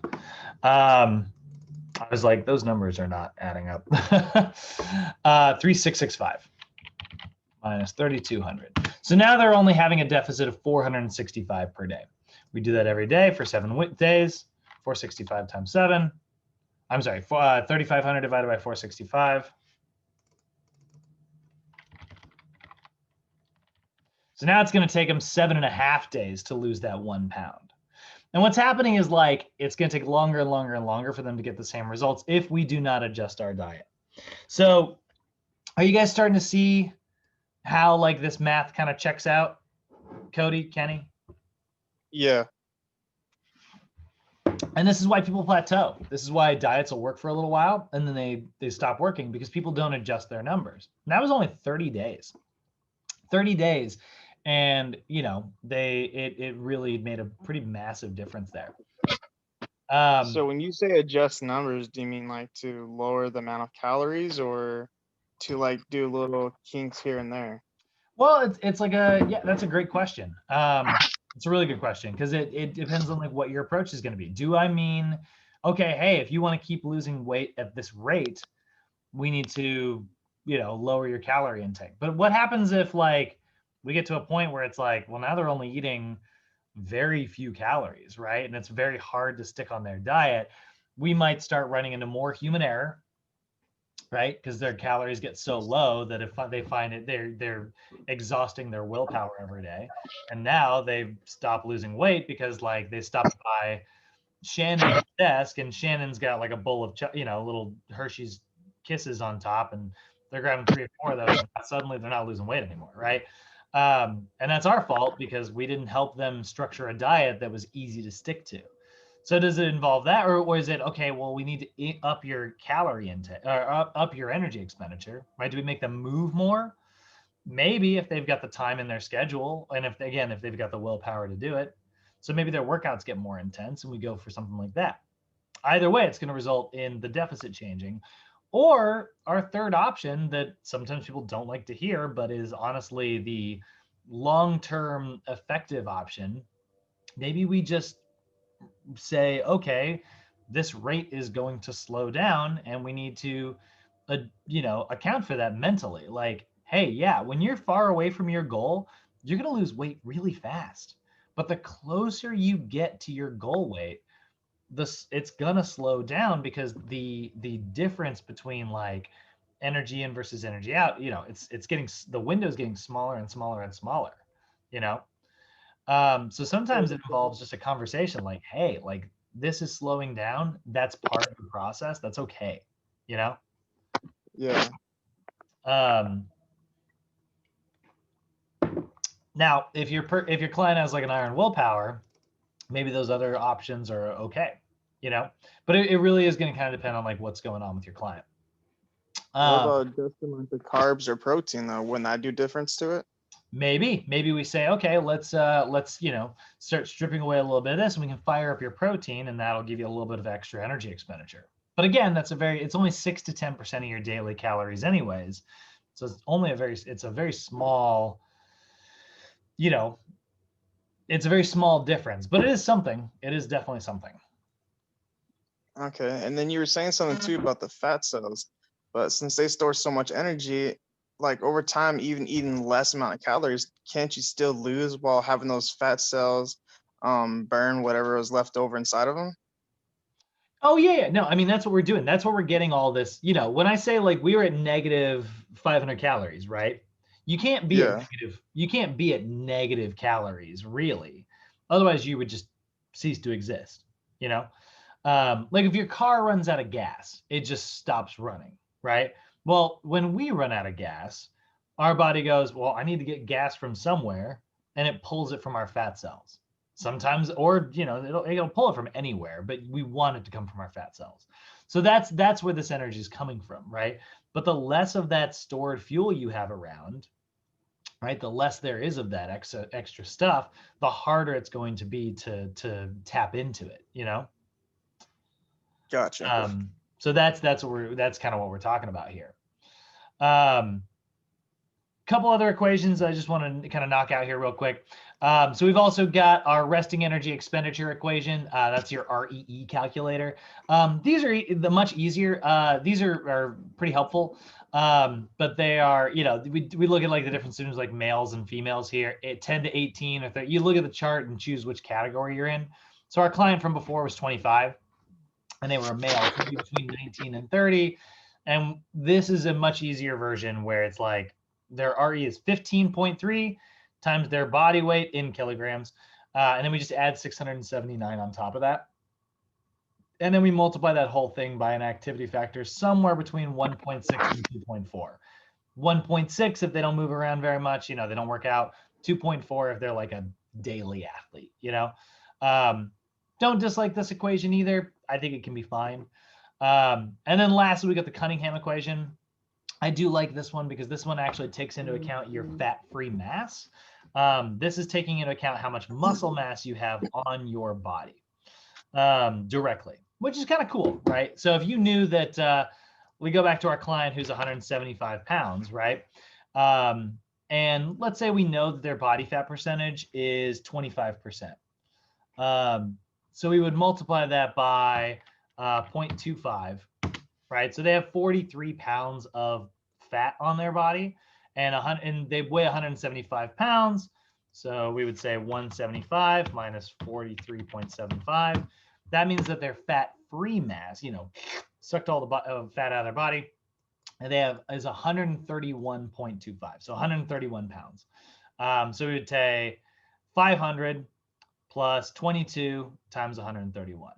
I was like, those numbers are not adding up. 3,665 minus 3,200. So now they're only having a deficit of 465 per day. We do that every day for 7 days. 465 times 7. I'm sorry, 3,500 divided by 465. So now it's going to take them 7.5 days to lose that 1 pound. And what's happening is like it's going to take longer and longer and longer for them to get the same results if we do not adjust our diet. So are you guys starting to see how like this math kind of checks out? Cody, Kenny? Yeah. And this is why people plateau. This is why diets will work for a little while and then they stop working because people don't adjust their numbers. And that was only 30 days. 30 days. And you know, it really made a pretty massive difference there. So when you say adjust numbers, do you mean like to lower the amount of calories or to like do little kinks here and there? Well, it's like that's a great question. It's a really good question because it depends on like what your approach is going to be. Do I mean, okay, hey, if you want to keep losing weight at this rate, we need to, you know, lower your calorie intake. But what happens if like we get to a point where it's like, well, now they're only eating very few calories, right? And it's very hard to stick on their diet. We might start running into more human error, right? Because their calories get so low that if they find it, they're exhausting their willpower every day. And now they've stopped losing weight because like they stopped by Shannon's desk and Shannon's got like a bowl of, you know, little Hershey's Kisses on top and they're grabbing 3 or 4 of those and suddenly they're not losing weight anymore, right? And that's our fault because we didn't help them structure a diet that was easy to stick to. So does it involve that, or is it okay? Well, we need to up your calorie intake or up your energy expenditure, right? Do we make them move more? Maybe if they've got the time in their schedule, and if they've got the willpower to do it. So maybe their workouts get more intense, and we go for something like that. Either way, it's going to result in the deficit changing. Or our third option that sometimes people don't like to hear, but is honestly the long-term effective option. Maybe we just say, okay, this rate is going to slow down and we need to, you know, account for that mentally. Like, hey, yeah, when you're far away from your goal, you're going to lose weight really fast. But the closer you get to your goal weight, it's going to slow down because the difference between like energy in versus energy out, you know, it's getting, the window's getting smaller and smaller and smaller, you know? So sometimes it involves just a conversation like, hey, like this is slowing down. That's part of the process. That's okay. You know? Yeah. Now, if your client has like an iron willpower, maybe those other options are okay, you know, but it really is going to kind of depend on like what's going on with your client. What about adjusting like the carbs or protein though? Wouldn't that do difference to it? Maybe we say, okay, let's you know, start stripping away a little bit of this and we can fire up your protein and that'll give you a little bit of extra energy expenditure. But again, it's only 6 to 10% of your daily calories anyways. So it's a very small, you know, it's a very small difference, but it is something. It is definitely something. Okay. And then you were saying something too about the fat cells, but since they store so much energy, like over time, even eating less amount of calories, can't you still lose while having those fat cells burn whatever was left over inside of them? Oh yeah. No, I mean, that's what we're doing. That's what we're getting all this, you know, when I say like we were at negative 500 calories, right? You can't be at negative calories really. Otherwise you would just cease to exist, you know? Like if your car runs out of gas, it just stops running, right? Well, when we run out of gas, our body goes, well, I need to get gas from somewhere, and it pulls it from our fat cells. Sometimes, or you know, it'll pull it from anywhere, but we want it to come from our fat cells. So that's where this energy is coming from, right? But the less of that stored fuel you have around, right, the less there is of that extra stuff, the harder it's going to be to tap into it, you know? Gotcha. So that's kind of what we're talking about here. Couple other equations I just want to kind of knock out here real quick. So we've also got our resting energy expenditure equation. That's your REE calculator. These are the much easier. These are pretty helpful. But they are, we look at like the different students, like males and females here, 10 to 18 or 30. You look at the chart and choose which category you're in. So our client from before was 25 and they were a male, so between 19 and 30. And this is a much easier version where it's like their RE is 15.3 times their body weight in kilograms. And then we just add 679 on top of that. And then we multiply that whole thing by an activity factor somewhere between 1.6 and 2.4. 1.6 if they don't move around very much, they don't work out. 2.4 if they're like a daily athlete, Don't dislike this equation either. I think it can be fine. And then lastly, we got the Cunningham equation. I do like this one because this one actually takes into account your fat-free mass. This is taking into account how much muscle mass you have on your body directly, which is kind of cool, right? So if you knew that we go back to our client who's 175 pounds, right? And let's say we know that their body fat percentage is 25%. So we would multiply that by 0.25, right? So they have 43 pounds of fat on their body and they weigh 175 pounds. So we would say 175 minus 43.75. That means that their fat-free mass, sucked all the fat out of their body, and they have is 131.25, so 131 pounds. So we would take 500 plus 22 times 131.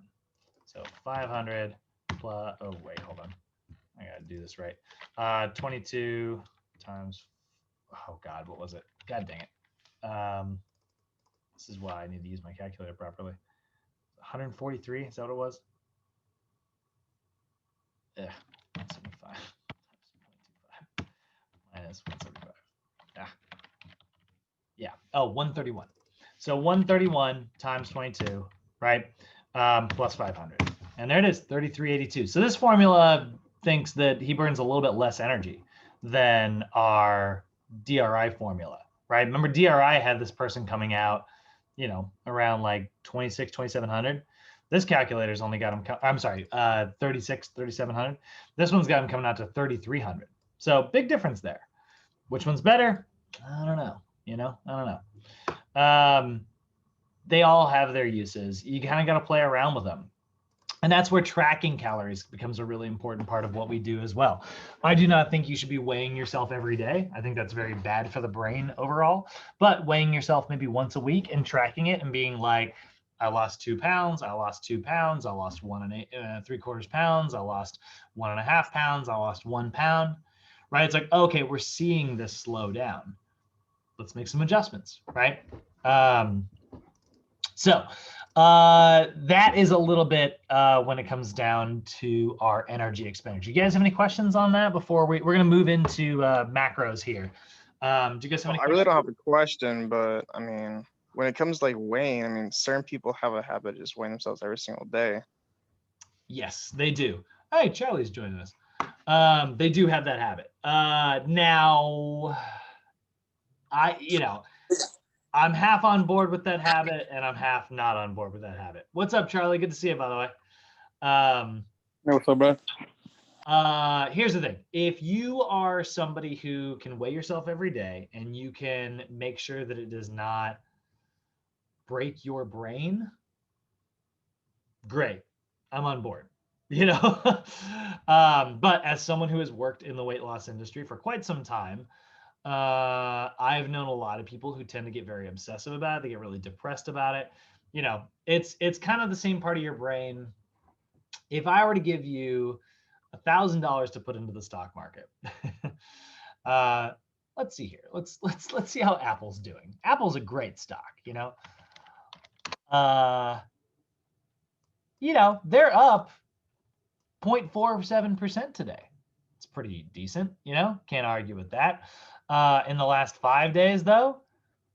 So 500 plus, oh wait, hold on. I gotta do this right. 22 times, oh God, what was it? God dang it. This is why I need to use my calculator properly. 143, is that what it was? Yeah, 175 minus 175. Yeah. Oh, 131. So 131 times 22, right? Plus 500. And there it is, 3382. So this formula thinks that he burns a little bit less energy than our DRI formula, right? Remember, DRI had this person coming out, around like 26, 2700. This calculator's only got him, 36, 3700. This one's got him coming out to 3300. So big difference there. Which one's better? I don't know. I don't know. They all have their uses. You kind of got to play around with them. And that's where tracking calories becomes a really important part of what we do as well. I do not think you should be weighing yourself every day. I think that's very bad for the brain overall. But weighing yourself maybe once a week and tracking it and being like, I lost 2 pounds, I lost 2 pounds, I lost 1.75 pounds, I lost 1.5 pounds, I lost 1 pound, right? It's like, okay, we're seeing this slow down. Let's make some adjustments, right? So that is a little bit when it comes down to our energy expenditure. You guys have any questions on that before we're going to move into macros here? Do you guys have any questions? I really don't have a question, but I mean, when it comes to like weighing, I mean, certain people have a habit of just weighing themselves every single day. Yes, they do. Hey, Charlie's joining us. They do have that habit. Now, I'm half on board with that habit and I'm half not on board with that habit. What's up, Charlie? Good to see you, by the way. Hey, what's up, bro? Here's the thing. If you are somebody who can weigh yourself every day and you can make sure that it does not break your brain, great. I'm on board. But as someone who has worked in the weight loss industry for quite some time, I've known a lot of people who tend to get very obsessive about it. They get really depressed about it. It's kind of the same part of your brain. If I were to give you $1,000 to put into the stock market, let's see here. Let's see how Apple's doing. Apple's a great stock, they're up 0.47% today. It's pretty decent, can't argue with that. In the last 5 days, though,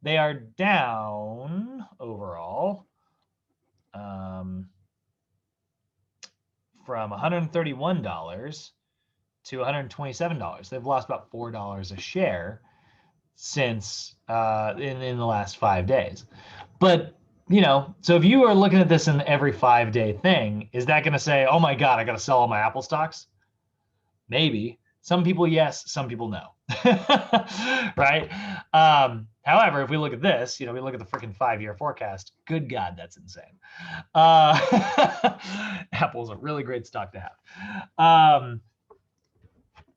they are down overall from $131 to $127. They've lost about $4 a share since in the last 5 days. But so if you are looking at this in every 5-day thing, is that going to say, oh my God, I got to sell all my Apple stocks? Maybe. Some people, yes. Some people, no. Right? However, if we look at this, we look at the freaking 5-year forecast. Good God, that's insane. Apple's a really great stock to have.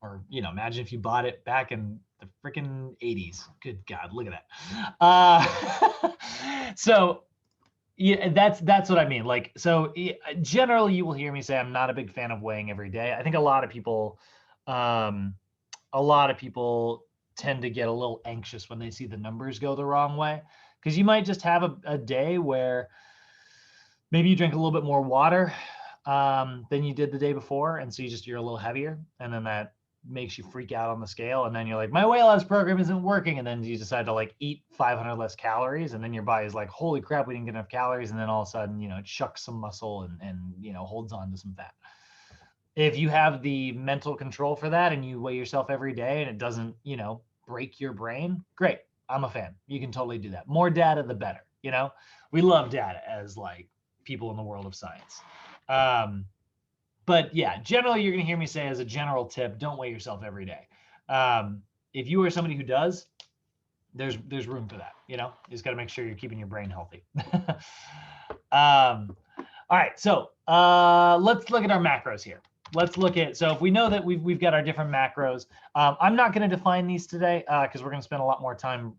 Or, imagine if you bought it back in the freaking 80s. Good God, look at that. So, yeah, that's what I mean. Like, so generally you will hear me say I'm not a big fan of weighing every day. I think a lot of people tend to get a little anxious when they see the numbers go the wrong way, because you might just have a day where maybe you drink a little bit more water than you did the day before, and so you're a little heavier, and then that makes you freak out on the scale, and then you're like, my weight loss program isn't working, and then you decide to like eat 500 less calories, and then your body's like, holy crap, we didn't get enough calories, and then all of a sudden it chucks some muscle and holds on to some fat. If you have the mental control for that and you weigh yourself every day and it doesn't break your brain, great. I'm a fan. You can totally do that. More data, the better. We love data as like people in the world of science. But yeah, generally you're going to hear me say as a general tip, don't weigh yourself every day. If you are somebody who does, there's room for that. You just got to make sure you're keeping your brain healthy. All right, so let's look at our macros here. Let's look at, so if we know that we've got our different macros, I'm not going to define these today because we're going to spend a lot more time,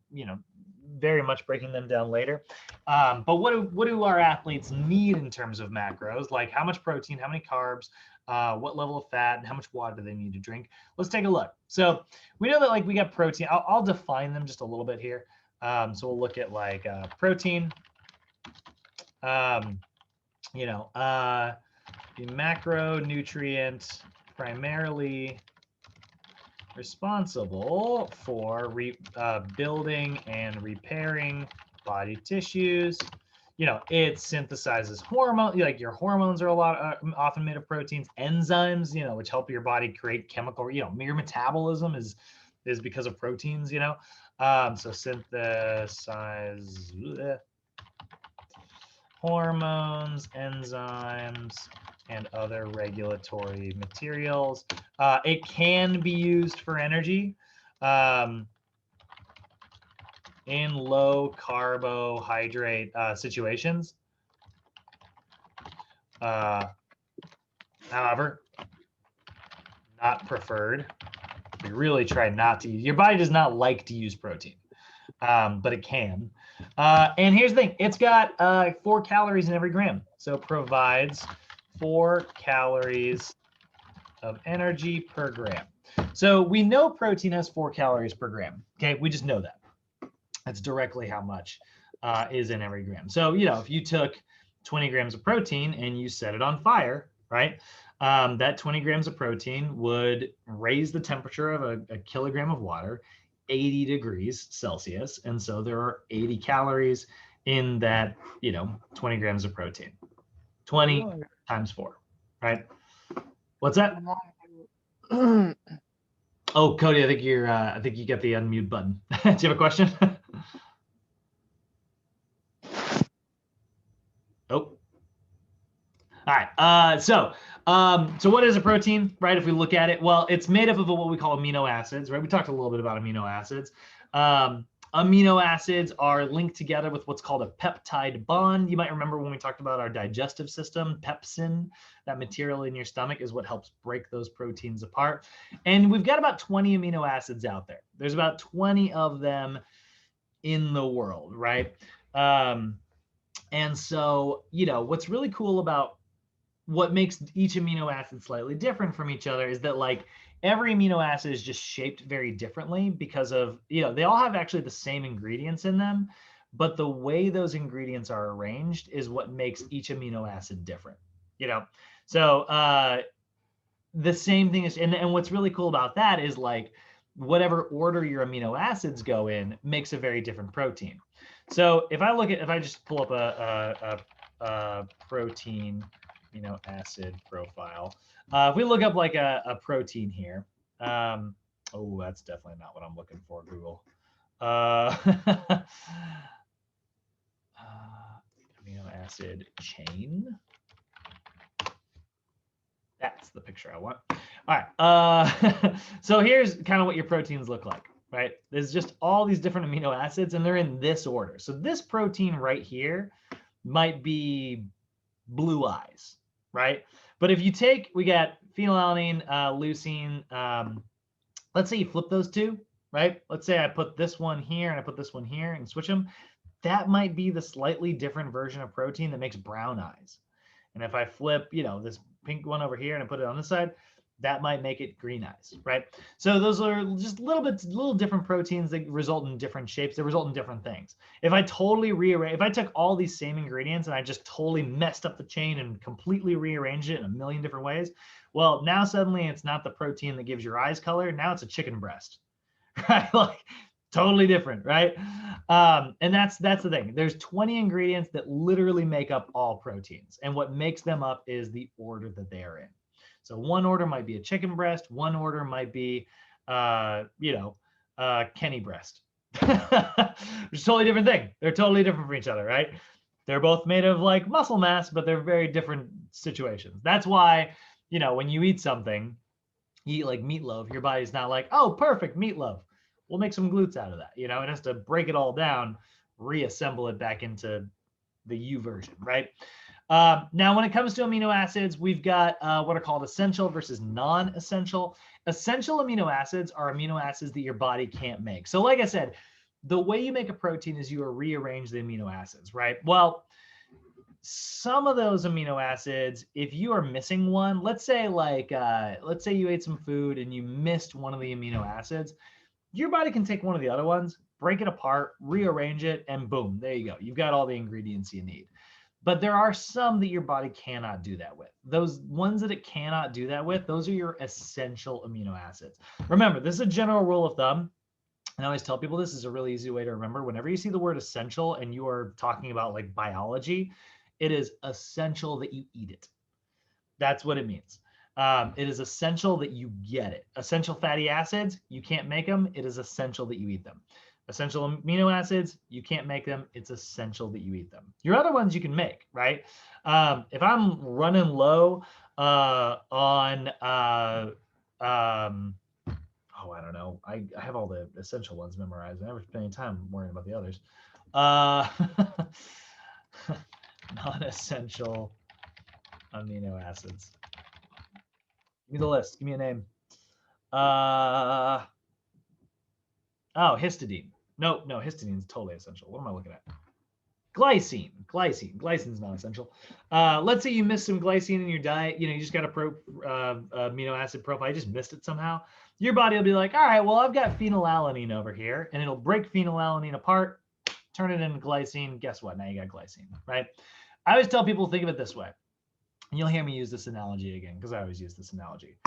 very much breaking them down later. But what do our athletes need in terms of macros? Like how much protein, how many carbs, what level of fat, and how much water do they need to drink? Let's take a look. So we know that like we got protein. I'll define them just a little bit here. So we'll look at like protein. The macronutrient primarily responsible for building and repairing body tissues. It synthesizes hormones. Like your hormones are often made of proteins, enzymes, which help your body create chemical. Your metabolism is because of proteins. So synthesize hormones, enzymes, and other regulatory materials. It can be used for energy in low carbohydrate situations. However, not preferred. We really try not to use. Your body does not like to use protein, but it can. And here's the thing. It's got 4 calories in every gram. So it provides 4 calories of energy per gram. So we know protein has 4 calories per gram. Okay, we just know that. That's directly how much is in every gram. So, if you took 20 grams of protein and you set it on fire, right? That 20 grams of protein would raise the temperature of a kilogram of water 80 degrees Celsius. And so there are 80 calories in that, 20 grams of protein. 20 times 4, right? What's that? Oh, Cody, I think you got the unmute button. Do you have a question? Oh. All right. So what is a protein, right? If we look at it, well, it's made up of what we call amino acids, right? We talked a little bit about amino acids. Amino acids are linked together with what's called a peptide bond. You might remember when we talked about our digestive system, pepsin, that material in your stomach is what helps break those proteins apart. And we've got about 20 amino acids out there. There's about 20 of them in the world, right? And so, what's really cool about what makes each amino acid slightly different from each other is that like every amino acid is just shaped very differently because of, they all have actually the same ingredients in them, but the way those ingredients are arranged is what makes each amino acid different, So the same thing is, and what's really cool about that is like whatever order your amino acids go in makes a very different protein. So if I just pull up a protein amino acid profile, if we look up like a protein here, oh, that's definitely not what I'm looking for, Google. uh, amino acid chain. That's the picture I want. All right. So here's kind of what your proteins look like, right? There's just all these different amino acids, and they're in this order. So this protein right here might be blue eyes, right? But if you take, we got phenylalanine, leucine. Let's say you flip those two, right? Let's say I put this one here and I put this one here and switch them. That might be the slightly different version of protein that makes brown eyes. And if I flip, this pink one over here and I put it on this side, that might make it green eyes, right? So those are just little different proteins that result in different shapes. They result in different things. If I totally rearrange, if I took all these same ingredients and I just totally messed up the chain and completely rearranged it in a million different ways, well, now suddenly it's not the protein that gives your eyes color. Now it's a chicken breast, right? Like totally different, right? And that's the thing. There's 20 ingredients that literally make up all proteins, and what makes them up is the order that they are in. So one order might be a chicken breast, one order might be, Kenny breast, which is a totally different thing. They're totally different from each other, right? They're both made of like muscle mass, but they're very different situations. That's why, when you eat something, you eat like meatloaf, your body's not like, oh, perfect meatloaf. We'll make some glutes out of that. It has to break it all down, reassemble it back into the U version, right? Now, when it comes to amino acids, we've got what are called essential versus non-essential. Essential amino acids are amino acids that your body can't make. So like I said, the way you make a protein is you rearrange the amino acids, right? Well, some of those amino acids, if you are missing one, let's say you ate some food and you missed one of the amino acids, your body can take one of the other ones, break it apart, rearrange it, and boom, there you go. You've got all the ingredients you need. But there are some that your body cannot do that with. Those ones that it cannot do that with, those are your essential amino acids. Remember, this is a general rule of thumb. And I always tell people this is a really easy way to remember. Whenever you see the word essential and you are talking about like biology, it is essential that you eat it. That's what it means. It is essential that you get it. Essential fatty acids, you can't make them. It is essential that you eat them. Essential amino acids, you can't make them. It's essential that you eat them. Your other ones you can make, right? If I'm running low on, I don't know. I have all the essential ones memorized. I never spend any time worrying about the others. Non-essential amino acids. Give me the list. Give me a name. Oh, histidine. No, histidine is totally essential. What am I looking at? Glycine. Glycine's not essential. Let's say you missed some glycine in your diet. You just got a amino acid profile. You just missed it somehow. Your body will be like, all right, well, I've got phenylalanine over here, and it'll break phenylalanine apart, turn it into glycine. Guess what? Now you got glycine, right? I always tell people, think of it this way. And you'll hear me use this analogy again, because I always use this analogy.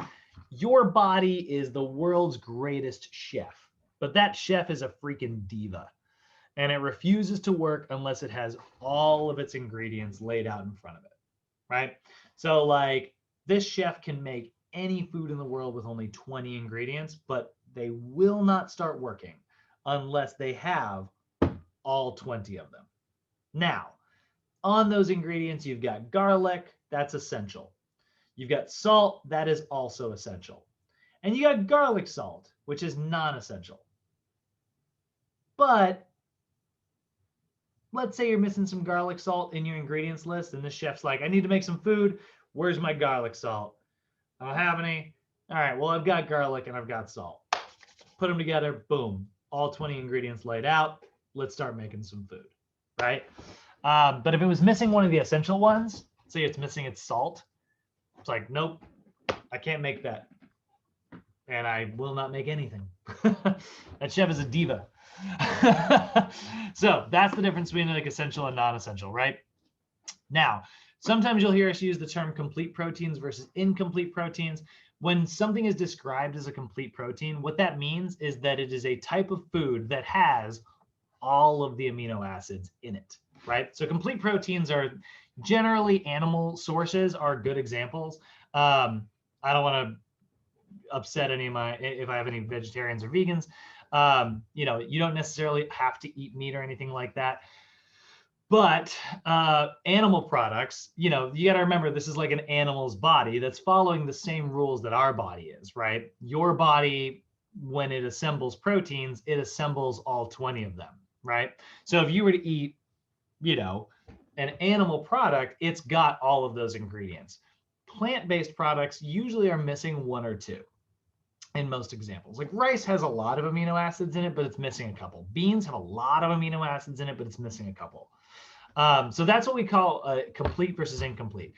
Your body is the world's greatest chef, but that chef is a freaking diva, and it refuses to work unless it has all of its ingredients laid out in front of it, right? So like this chef can make any food in the world with only 20 ingredients, but they will not start working unless they have all 20 of them. Now, on those ingredients, you've got garlic, that's essential. You've got salt, that is also essential. And you got garlic salt, which is non-essential. But let's say you're missing some garlic salt in your ingredients list, and the chef's like, I need to make some food. Where's my garlic salt? I don't have any. All right, well, I've got garlic and I've got salt. Put them together, boom, all 20 ingredients laid out. Let's start making some food, right? But if it was missing one of the essential ones, say it's missing its salt, it's like, nope, I can't make that. And I will not make anything. That chef is a diva. So that's the difference between like essential and non-essential, right? Now, sometimes you'll hear us use the term complete proteins versus incomplete proteins. When something is described as a complete protein, what that means is that it is a type of food that has all of the amino acids in it, right? So complete proteins are generally animal sources are good examples. I don't want to upset any of if I have any vegetarians or vegans. You know, you don't necessarily have to eat meat or anything like that. But animal products, you know, you got to remember this is like an animal's body that's following the same rules that our body is, right? Your body, when it assembles proteins, it assembles all 20 of them, right? So if you were to eat, you know, an animal product, it's got all of those ingredients. Plant-based products usually are missing one or two in most examples. Like rice has a lot of amino acids in it, but it's missing a couple. Beans have a lot of amino acids in it, but it's missing a couple. So that's what we call complete versus incomplete.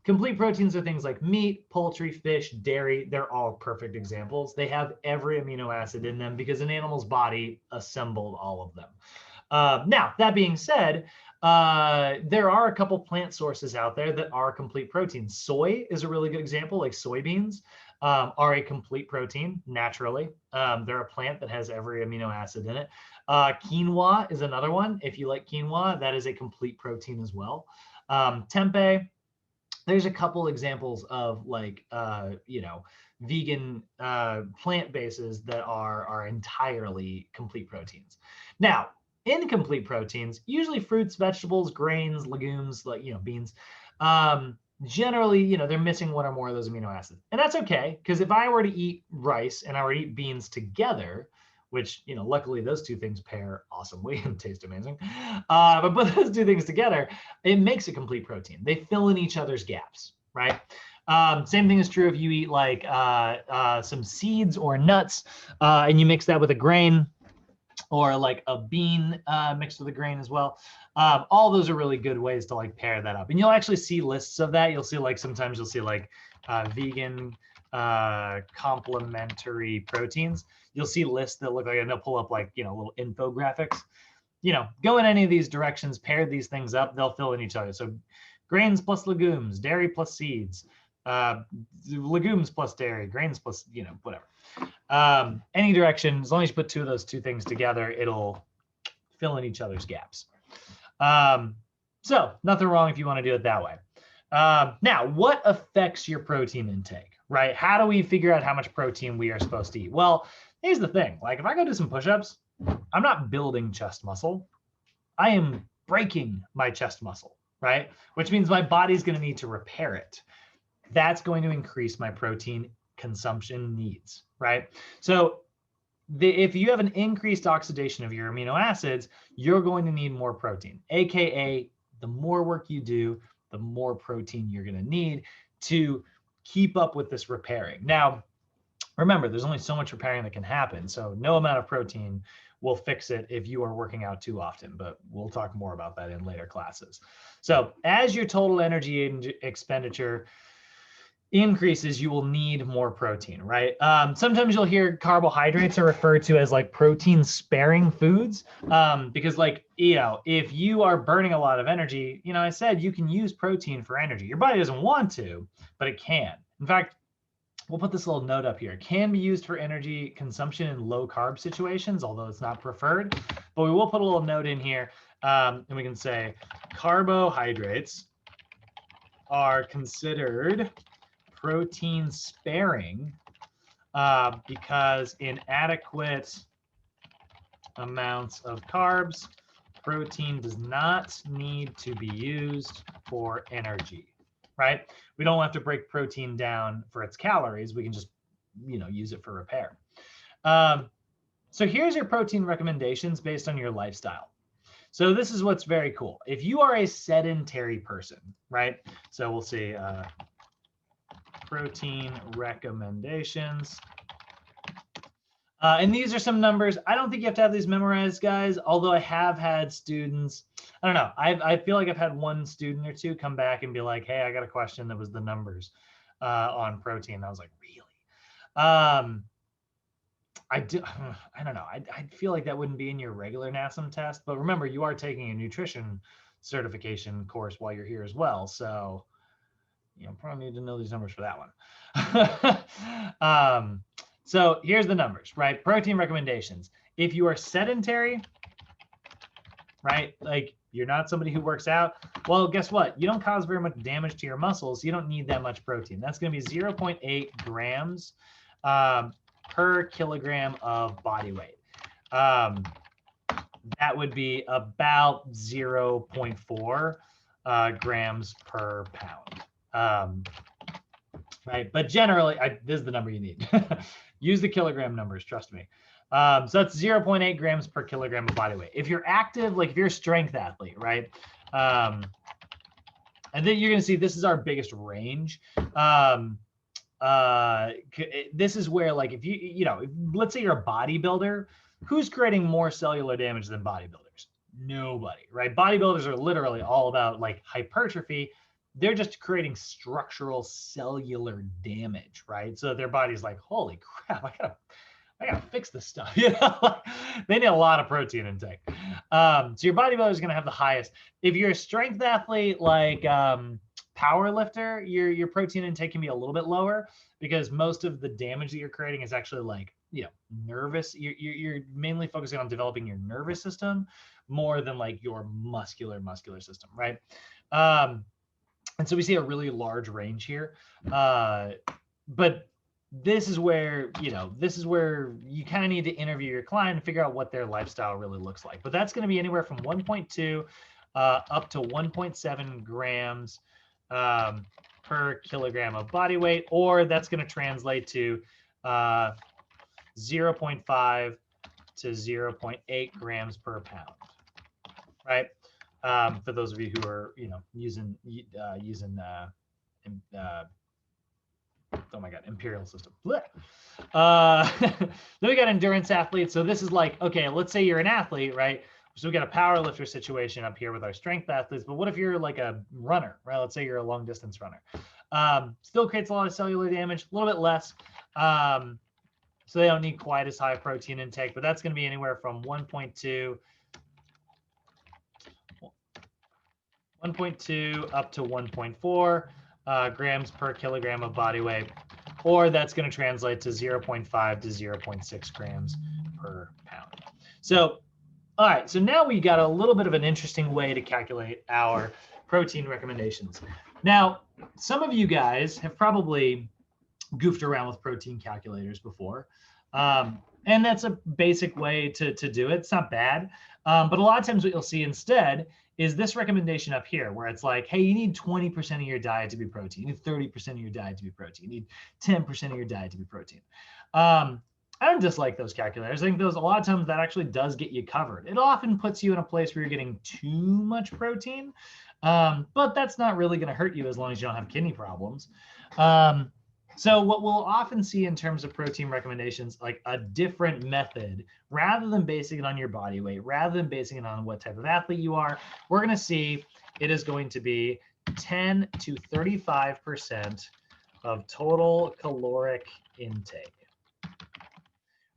Complete proteins are things like meat, poultry, fish, dairy. They're all perfect examples. They have every amino acid in them because an animal's body assembled all of them. Now, that being said, there are a couple plant sources out there that are complete proteins. Soy is a really good example, like soybeans are a complete protein naturally. They're a plant that has every amino acid in it. Quinoa is another one. If you like quinoa, that is a complete protein as well. Tempeh, there's a couple examples of like, you know, vegan plant bases that are entirely complete proteins. Now, incomplete proteins, usually fruits, vegetables, grains, legumes, like, you know, beans. Generally, you know, they're missing one or more of those amino acids. And that's okay, because if I were to eat rice and I were to eat beans together, which, you know, luckily those two things pair awesomely and taste amazing. But put those two things together, it makes a complete protein. They fill in each other's gaps, right? Same thing is true if you eat like some seeds or nuts and you mix that with a grain or like a bean mixed with a grain as well. All those are really good ways to like pair that up. And you'll actually see lists of that. You'll see like sometimes you'll see like vegan complementary proteins. You'll see lists that look like, and they'll pull up like, you know, little infographics. You know, go in any of these directions, pair these things up, they'll fill in each other. So grains plus legumes, dairy plus seeds, legumes plus dairy, grains plus, you know, whatever. Any direction, as long as you put two of those two things together, it'll fill in each other's gaps. So nothing wrong if you want to do it that way. Now, what affects your protein intake, right? How do we figure out how much protein we are supposed to eat? Well, here's the thing. Like if I go do some push-ups, I'm not building chest muscle. I am breaking my chest muscle, right? Which means my body's going to need to repair it. That's going to increase my protein consumption needs, right? So if you have an increased oxidation of your amino acids, you're going to need more protein, AKA the more work you do, the more protein you're going to need to keep up with this repairing. Now, remember, there's only so much repairing that can happen. So no amount of protein will fix it if you are working out too often, but we'll talk more about that in later classes. So as your total energy expenditure increases, you will need more protein, right? Sometimes you'll hear carbohydrates are referred to as like protein sparing foods because like, you know, if you are burning a lot of energy, you know, I said you can use protein for energy. Your body doesn't want to, but it can. In fact, we'll put this little note up here. It can be used for energy consumption in low carb situations, although it's not preferred, but we will put a little note in here and we can say carbohydrates are considered protein sparing because inadequate amounts of carbs, protein does not need to be used for energy, right? We don't have to break protein down for its calories. We can just, you know, use it for repair. So here's your protein recommendations based on your lifestyle. So this is what's very cool. If you are a sedentary person, right? So we'll see protein recommendations. And these are some numbers. I don't think you have to have these memorized, guys, although I have had students, I don't know, I feel like I've had one student or two come back and be like, hey, I got a question that was the numbers on protein. I was like, really? I don't know. I feel like that wouldn't be in your regular NASM test, but remember, you are taking a nutrition certification course while you're here as well. So you probably need to know these numbers for that one. So here's the numbers, right? Protein recommendations. If you are sedentary, right, like you're not somebody who works out, well, guess what? You don't cause very much damage to your muscles. You don't need that much protein. That's going to be 0.8 grams per kilogram of body weight. that would be about 0.4 grams per pound. Right, but generally, this is the number you need. Use the kilogram numbers, trust me. So that's 0.8 grams per kilogram of body weight. If you're active, like if you're a strength athlete, right? And then you're going to see this is our biggest range. This is where, like, if let's say you're a bodybuilder, who's creating more cellular damage than bodybuilders? Nobody, right? Bodybuilders are literally all about like hypertrophy. They're just creating structural cellular damage, right? So their body's like, holy crap, I gotta fix this stuff. They need a lot of protein intake. So your bodybuilder is gonna have the highest. If you're a strength athlete, like power lifter, your protein intake can be a little bit lower because most of the damage that you're creating is actually like, nervous. You're mainly focusing on developing your nervous system more than like your muscular system, right? And so we see a really large range here. But this is where, you kind of need to interview your client and figure out what their lifestyle really looks like. But that's going to be anywhere from 1.2 up to 1.7 grams per kilogram of body weight, or that's going to translate to 0.5 to 0.8 grams per pound, right? For those of you who are, using oh my God, imperial system. Then we got endurance athletes. So this is like, okay, let's say you're an athlete, right? So we got a power lifter situation up here with our strength athletes. But what if you're like a runner, right? Let's say you're a long distance runner. Still creates a lot of cellular damage, a little bit less. So they don't need quite as high protein intake, but that's going to be anywhere from 1.2 up to 1.4 grams per kilogram of body weight, or that's going to translate to 0.5 to 0.6 grams per pound. So, all right, so now we got a little bit of an interesting way to calculate our protein recommendations. Now, some of you guys have probably goofed around with protein calculators before. And that's a basic way to do it. It's not bad. But a lot of times what you'll see instead is this recommendation up here where it's like, hey, you need 20% of your diet to be protein. You need 30% of your diet to be protein. You need 10% of your diet to be protein. I don't dislike those calculators. I think those, a lot of times that actually does get you covered. It often puts you in a place where you're getting too much protein, but that's not really going to hurt you as long as you don't have kidney problems. So what we'll often see in terms of protein recommendations, like a different method, rather than basing it on your body weight, rather than basing it on what type of athlete you are, we're going to see it is going to be 10 to 35% of total caloric intake,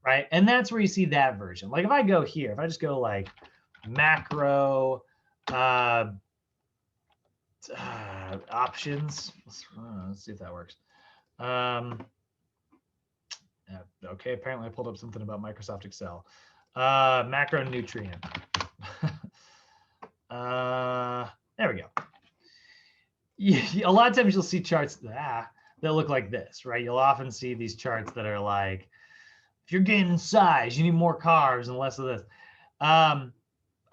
right? And that's where you see that version. Like if I go here, if I just go like macro options, let's see if that works. Okay, apparently I pulled up something about Microsoft Excel. Macronutrient. There we go. A lot of times you'll see charts that look like this, right? You'll often see these charts that are like, if you're gaining size, you need more carbs and less of this. I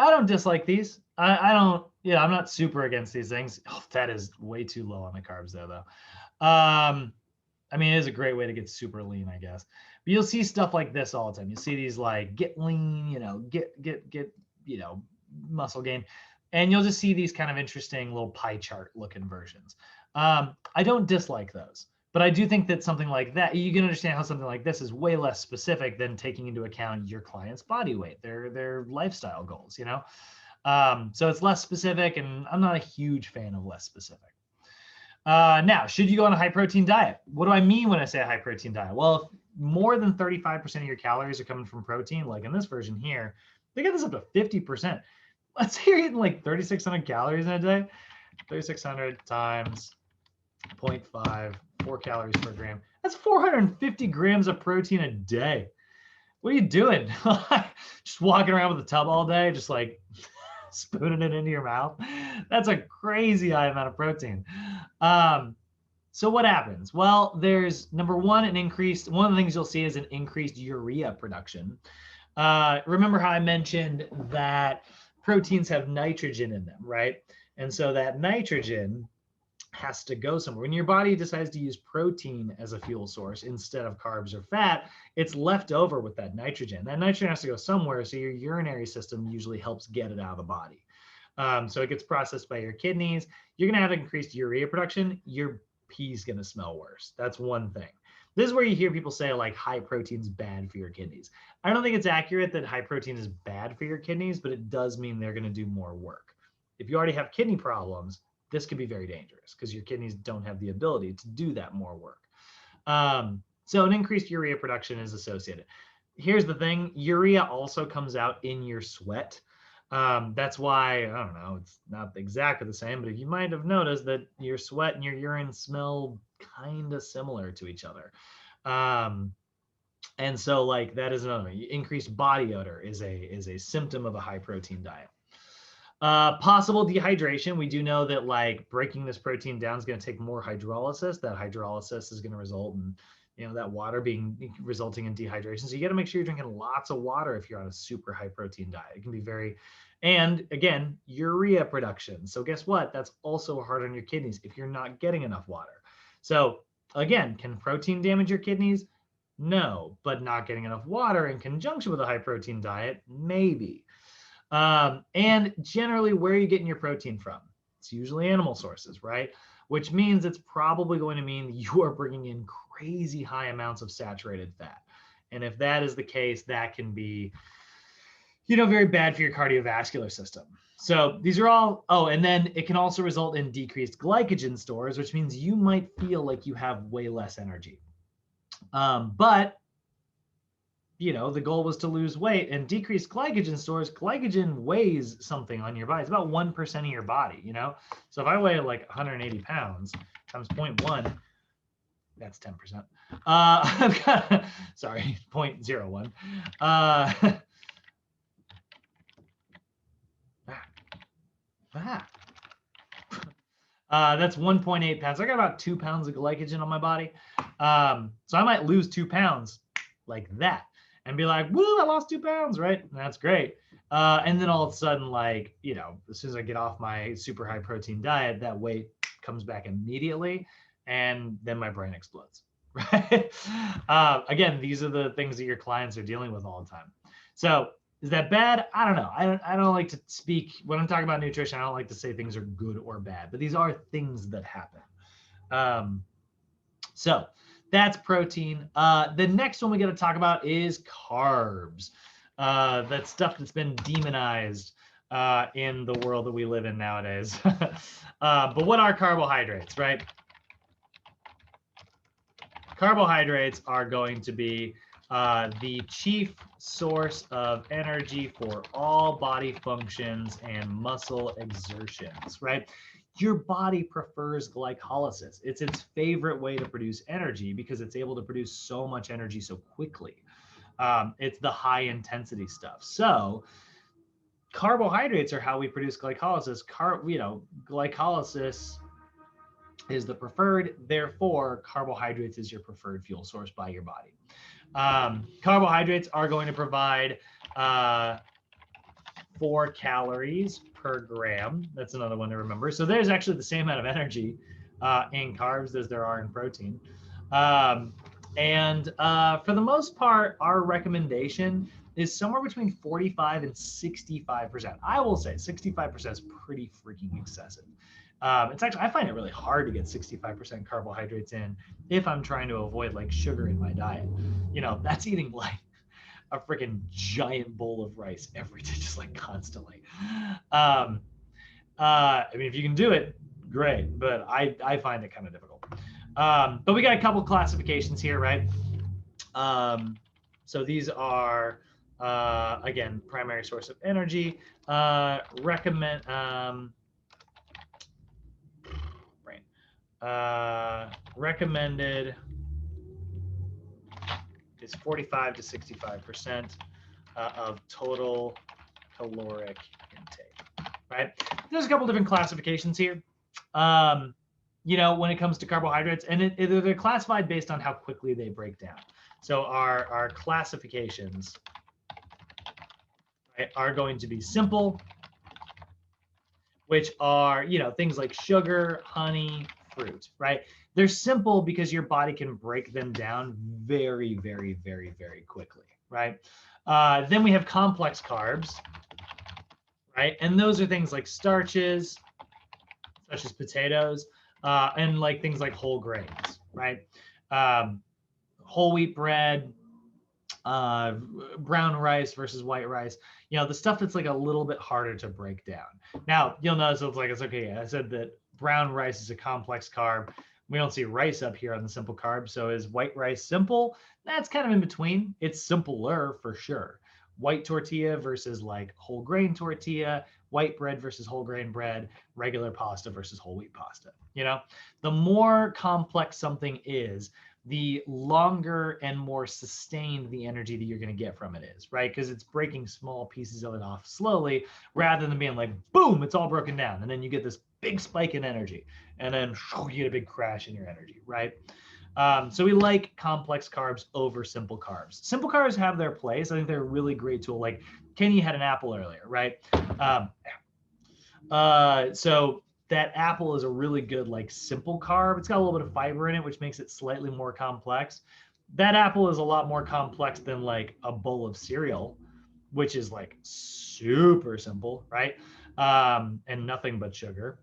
don't dislike these. I don't, I'm not super against these things. Oh, that is way too low on the carbs there, though. I mean, it is a great way to get super lean, I guess. But you'll see stuff like this all the time. You see these like get lean, get muscle gain. And you'll just see these kind of interesting little pie chart looking versions. I don't dislike those, but I do think that something like that, you can understand how something like this is way less specific than taking into account your client's body weight, their lifestyle goals, So it's less specific, and I'm not a huge fan of less specific. Now, should you go on a high protein diet? What do I mean when I say a high protein diet? Well, if more than 35% of your calories are coming from protein, like in this version here, they get this up to 50%. Let's say you're eating like 3,600 calories in a day. 3,600 times 0.5, 4 calories per gram. That's 450 grams of protein a day. What are you doing? Just walking around with a tub all day, just like spooning it into your mouth? That's a crazy high amount of protein. So what happens? Well, there's number one, one of the things you'll see is an increased urea production. Remember how I mentioned that proteins have nitrogen in them, right? And so that nitrogen has to go somewhere. When your body decides to use protein as a fuel source instead of carbs or fat, it's left over with that nitrogen. That nitrogen has to go somewhere, so your urinary system usually helps get it out of the body. So it gets processed by your kidneys. You're going to have increased urea production. Your pee's going to smell worse. That's one thing. This is where you hear people say like high protein's bad for your kidneys. I don't think it's accurate that high protein is bad for your kidneys, but it does mean they're going to do more work. If you already have kidney problems, this could be very dangerous because your kidneys don't have the ability to do that more work. So an increased urea production is associated. Here's the thing, urea also comes out in your sweat. That's why, I don't know, it's not exactly the same, but you might have noticed that your sweat and your urine smell kind of similar to each other. And so like that is another increased body odor is a symptom of a high protein diet. Possible dehydration. We do know that like breaking this protein down is going to take more hydrolysis. That hydrolysis is going to result in, that water resulting in dehydration. So you got to make sure you're drinking lots of water if you're on a super high protein diet. It can be very, and again, urea production. So guess what? That's also hard on your kidneys if you're not getting enough water. So again, can protein damage your kidneys? No, but not getting enough water in conjunction with a high protein diet, maybe. And generally, where are you getting your protein from? It's usually animal sources, right? Which means it's probably going to mean you are bringing in crazy high amounts of saturated fat. And if that is the case, that can be, very bad for your cardiovascular system. So these are all, and then it can also result in decreased glycogen stores, which means you might feel like you have way less energy. But the goal was to lose weight and decrease glycogen stores. Glycogen weighs something on your body. It's about 1% of your body, So if I weigh like 180 pounds times 0.1, that's 10%. I've got, sorry, 0.01. That's 1.8 pounds. I got about 2 pounds of glycogen on my body. So I might lose 2 pounds like that and be like, woo, I lost 2 pounds, right? And that's great. And then all of a sudden, like, as soon as I get off my super high protein diet, that weight comes back immediately. And then my brain explodes, right? Again, these are the things that your clients are dealing with all the time. So is that bad? I don't know. I don't like to speak, when I'm talking about nutrition, I don't like to say things are good or bad, but these are things that happen. So that's protein. The next one we got to talk about is carbs. That stuff that's been demonized in the world that we live in nowadays. But what are carbohydrates, right? Carbohydrates are going to be the chief source of energy for all body functions and muscle exertions, right? Your body prefers glycolysis. It's its favorite way to produce energy because it's able to produce so much energy so quickly. It's the high intensity stuff. So carbohydrates are how we produce glycolysis. Glycolysis is the preferred, therefore carbohydrates is your preferred fuel source by your body. Carbohydrates are going to provide 4 calories per gram. That's another one to remember. So there's actually the same amount of energy in carbs as there are in protein. And for the most part, our recommendation is somewhere between 45 and 65%. I will say 65% is pretty freaking excessive. It's actually, I find it really hard to get 65% carbohydrates in if I'm trying to avoid like sugar in my diet. That's eating like a freaking giant bowl of rice every day, just like constantly. I mean, if you can do it, great, but I find it kind of difficult. But we got a couple classifications here, right? So these are, again, primary source of energy. Recommended is 45 to 65% of total caloric intake, right? There's a couple different classifications here, when it comes to carbohydrates, and they're classified based on how quickly they break down. So our classifications right, are going to be simple, which are, you know, things like sugar, honey, fruit, right? They're simple because your body can break them down very, very, very, very quickly, right? Then we have complex carbs, right? And those are things like starches, such as potatoes, and like things like whole grains, right? Whole wheat bread, brown rice versus white rice, you know, the stuff that's like a little bit harder to break down. Now, you'll notice it's okay. I said that brown rice is a complex carb. We don't see rice up here on the simple carb. So is white rice simple? That's kind of in between. It's simpler for sure. White tortilla versus like whole grain tortilla, white bread versus whole grain bread, regular pasta versus whole wheat pasta. You know, the more complex something is, the longer and more sustained the energy that you're going to get from it is, right? Because it's breaking small pieces of it off slowly rather than being like, boom, it's all broken down. And then you get this big spike in energy and then you get a big crash in your energy, right? So we like complex carbs over simple carbs. Simple carbs have their place. I think they're a really great tool. Like Kenny had an apple earlier, right? So that apple is a really good like simple carb. It's got a little bit of fiber in it, which makes it slightly more complex. That apple is a lot more complex than like a bowl of cereal, which is like super simple, right? And nothing but sugar.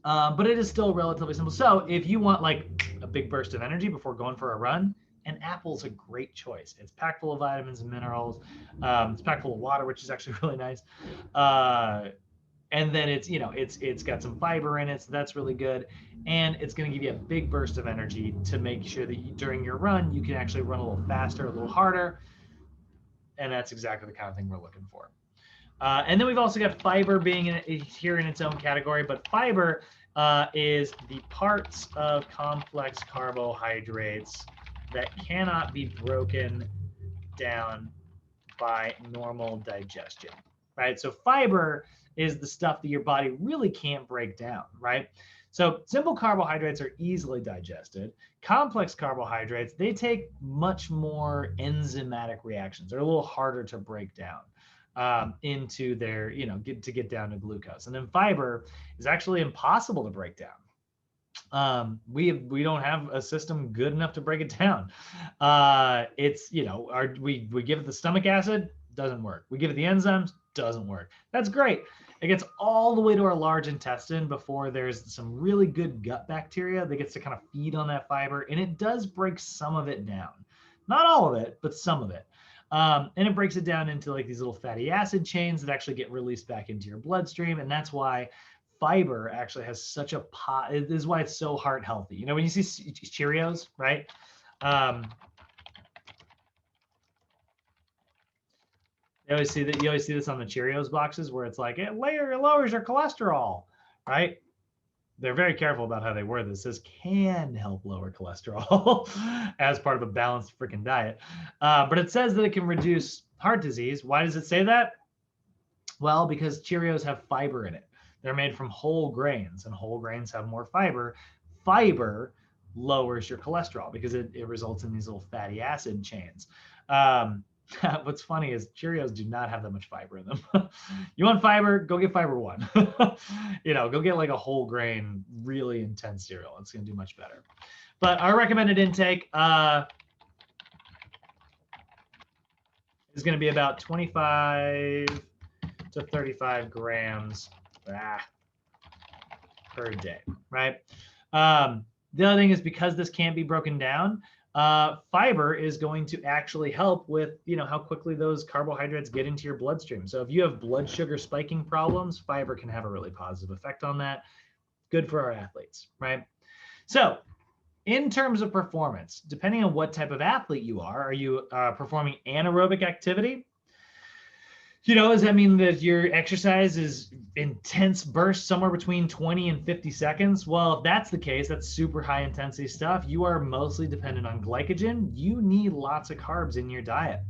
But it is still relatively simple. So if you want like a big burst of energy before going for a run, an apple is a great choice. It's packed full of vitamins and minerals. It's packed full of water, which is actually really nice. And then it's, you know, it's got some fiber in it, so that's really good. And it's going to give you a big burst of energy to make sure that during your run, you can actually run a little faster, a little harder. And that's exactly the kind of thing we're looking for. And then we've also got fiber being here in its own category, but fiber is the parts of complex carbohydrates that cannot be broken down by normal digestion, right? So fiber is the stuff that your body really can't break down, right? So simple carbohydrates are easily digested. Complex carbohydrates, they take much more enzymatic reactions. They're a little harder to break down into their, you know, get down to glucose. And then fiber is actually impossible to break down. We don't have a system good enough to break it down. It's, you know, we give it the stomach acid, doesn't work. We give it the enzymes, doesn't work. That's great. It gets all the way to our large intestine before there's some really good gut bacteria that gets to kind of feed on that fiber, and it does break some of it down. Not all of it, but some of it. And it breaks it down into like these little fatty acid chains that actually get released back into your bloodstream, and that's why fiber actually has such a it is why it's so heart healthy. You know, when you see Cheerios, right? You always see this on the Cheerios boxes where it's like it lowers your cholesterol, right? They're very careful about how they word this. This can help lower cholesterol as part of a balanced freaking diet. But it says that it can reduce heart disease. Why does it say that? Well, because Cheerios have fiber in it. They're made from whole grains, and whole grains have more fiber. Fiber lowers your cholesterol because it results in these little fatty acid chains. What's funny is Cheerios do not have that much fiber in them. You want fiber? Go get Fiber One. You know, go get like a whole grain, really intense cereal. It's going to do much better. But our recommended intake is going to be about 25 to 35 grams per day, right? The other thing is, because this can't be broken down, fiber is going to actually help with, you know, how quickly those carbohydrates get into your bloodstream. So if you have blood sugar spiking problems, fiber can have a really positive effect on that. Good for our athletes, right? So in terms of performance, depending on what type of athlete you are you performing anaerobic activity? You know, does that mean that your exercise is intense bursts somewhere between 20 and 50 seconds? Well, if that's the case, that's super high intensity stuff. You are mostly dependent on glycogen. You need lots of carbs in your diet.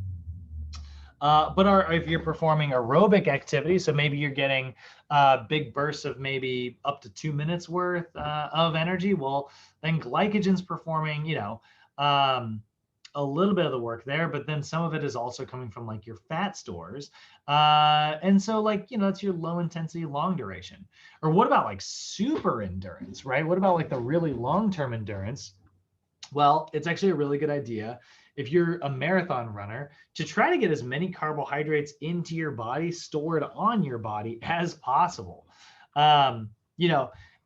But if you're performing aerobic activity, so maybe you're getting big bursts of maybe up to 2 minutes worth of energy, well, then glycogen's performing, you know, a little bit of the work there, but then some of it is also coming from like your fat stores. And so like, it's your low intensity, long duration. Or what about like super endurance, right? What about like the really long-term endurance? Well, it's actually a really good idea if you're a marathon runner to try to get as many carbohydrates into your body, stored on your body as possible. You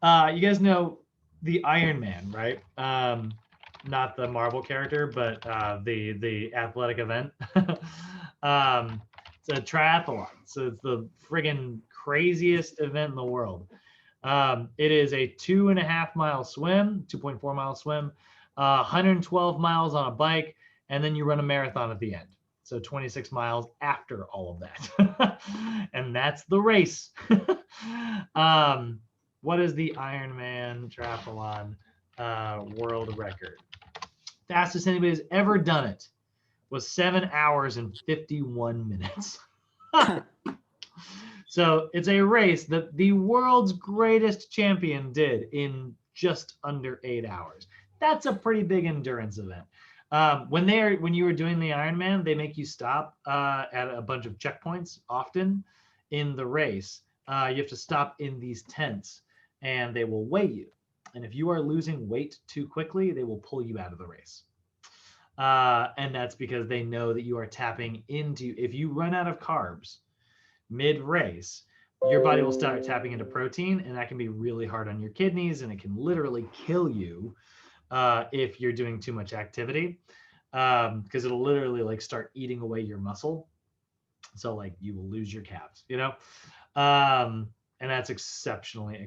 guys know the Iron Man, right? Not the Marvel character, but the athletic event. It's a triathlon, so it's the friggin' craziest event in the world. It is a 2.5 mile swim, 2.4 mile swim, 112 miles on a bike, and then you run a marathon at the end. So 26 miles after all of that. And that's the race. What is the Ironman triathlon world record? Fastest anybody's ever done it was 7 hours and 51 minutes. So it's a race that the world's greatest champion did in just under 8 hours. That's a pretty big endurance event. When you were doing the Ironman, they make you stop at a bunch of checkpoints often in the race. You have to stop in these tents and they will weigh you. And if you are losing weight too quickly, they will pull you out of the race. And that's because they know that you are tapping into, if you run out of carbs mid-race, your body will start tapping into protein, and that can be really hard on your kidneys, and it can literally kill you if you're doing too much activity, because it'll literally like start eating away your muscle. So like you will lose your calves, and that's exceptionally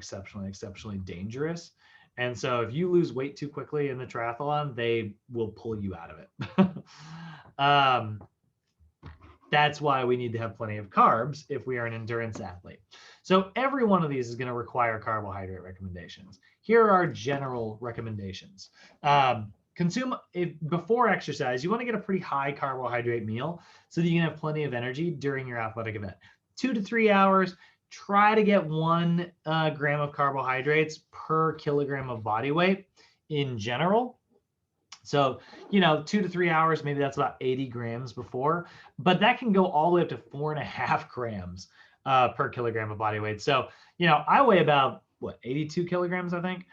dangerous. And so if you lose weight too quickly in the triathlon, they will pull you out of it. That's why we need to have plenty of carbs if we are an endurance athlete. So every one of these is going to require carbohydrate recommendations. Here are our general recommendations. Before exercise, you want to get a pretty high carbohydrate meal so that you can have plenty of energy during your athletic event. 2 to 3 hours, try to get 1 gram of carbohydrates per kilogram of body weight in general. So, 2 to 3 hours, maybe that's about 80 grams before, but that can go all the way up to 4.5 grams per kilogram of body weight. So, I weigh about 82 kilograms, I think.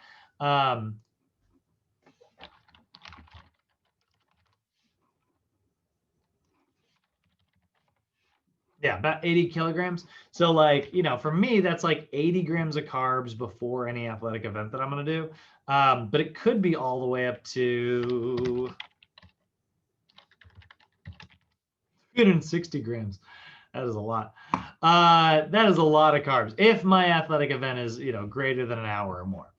Yeah, about 80 kilograms. So like, for me, that's like 80 grams of carbs before any athletic event that I'm going to do. But it could be all the way up to 360 grams. That is a lot. That is a lot of carbs if my athletic event is, greater than an hour or more.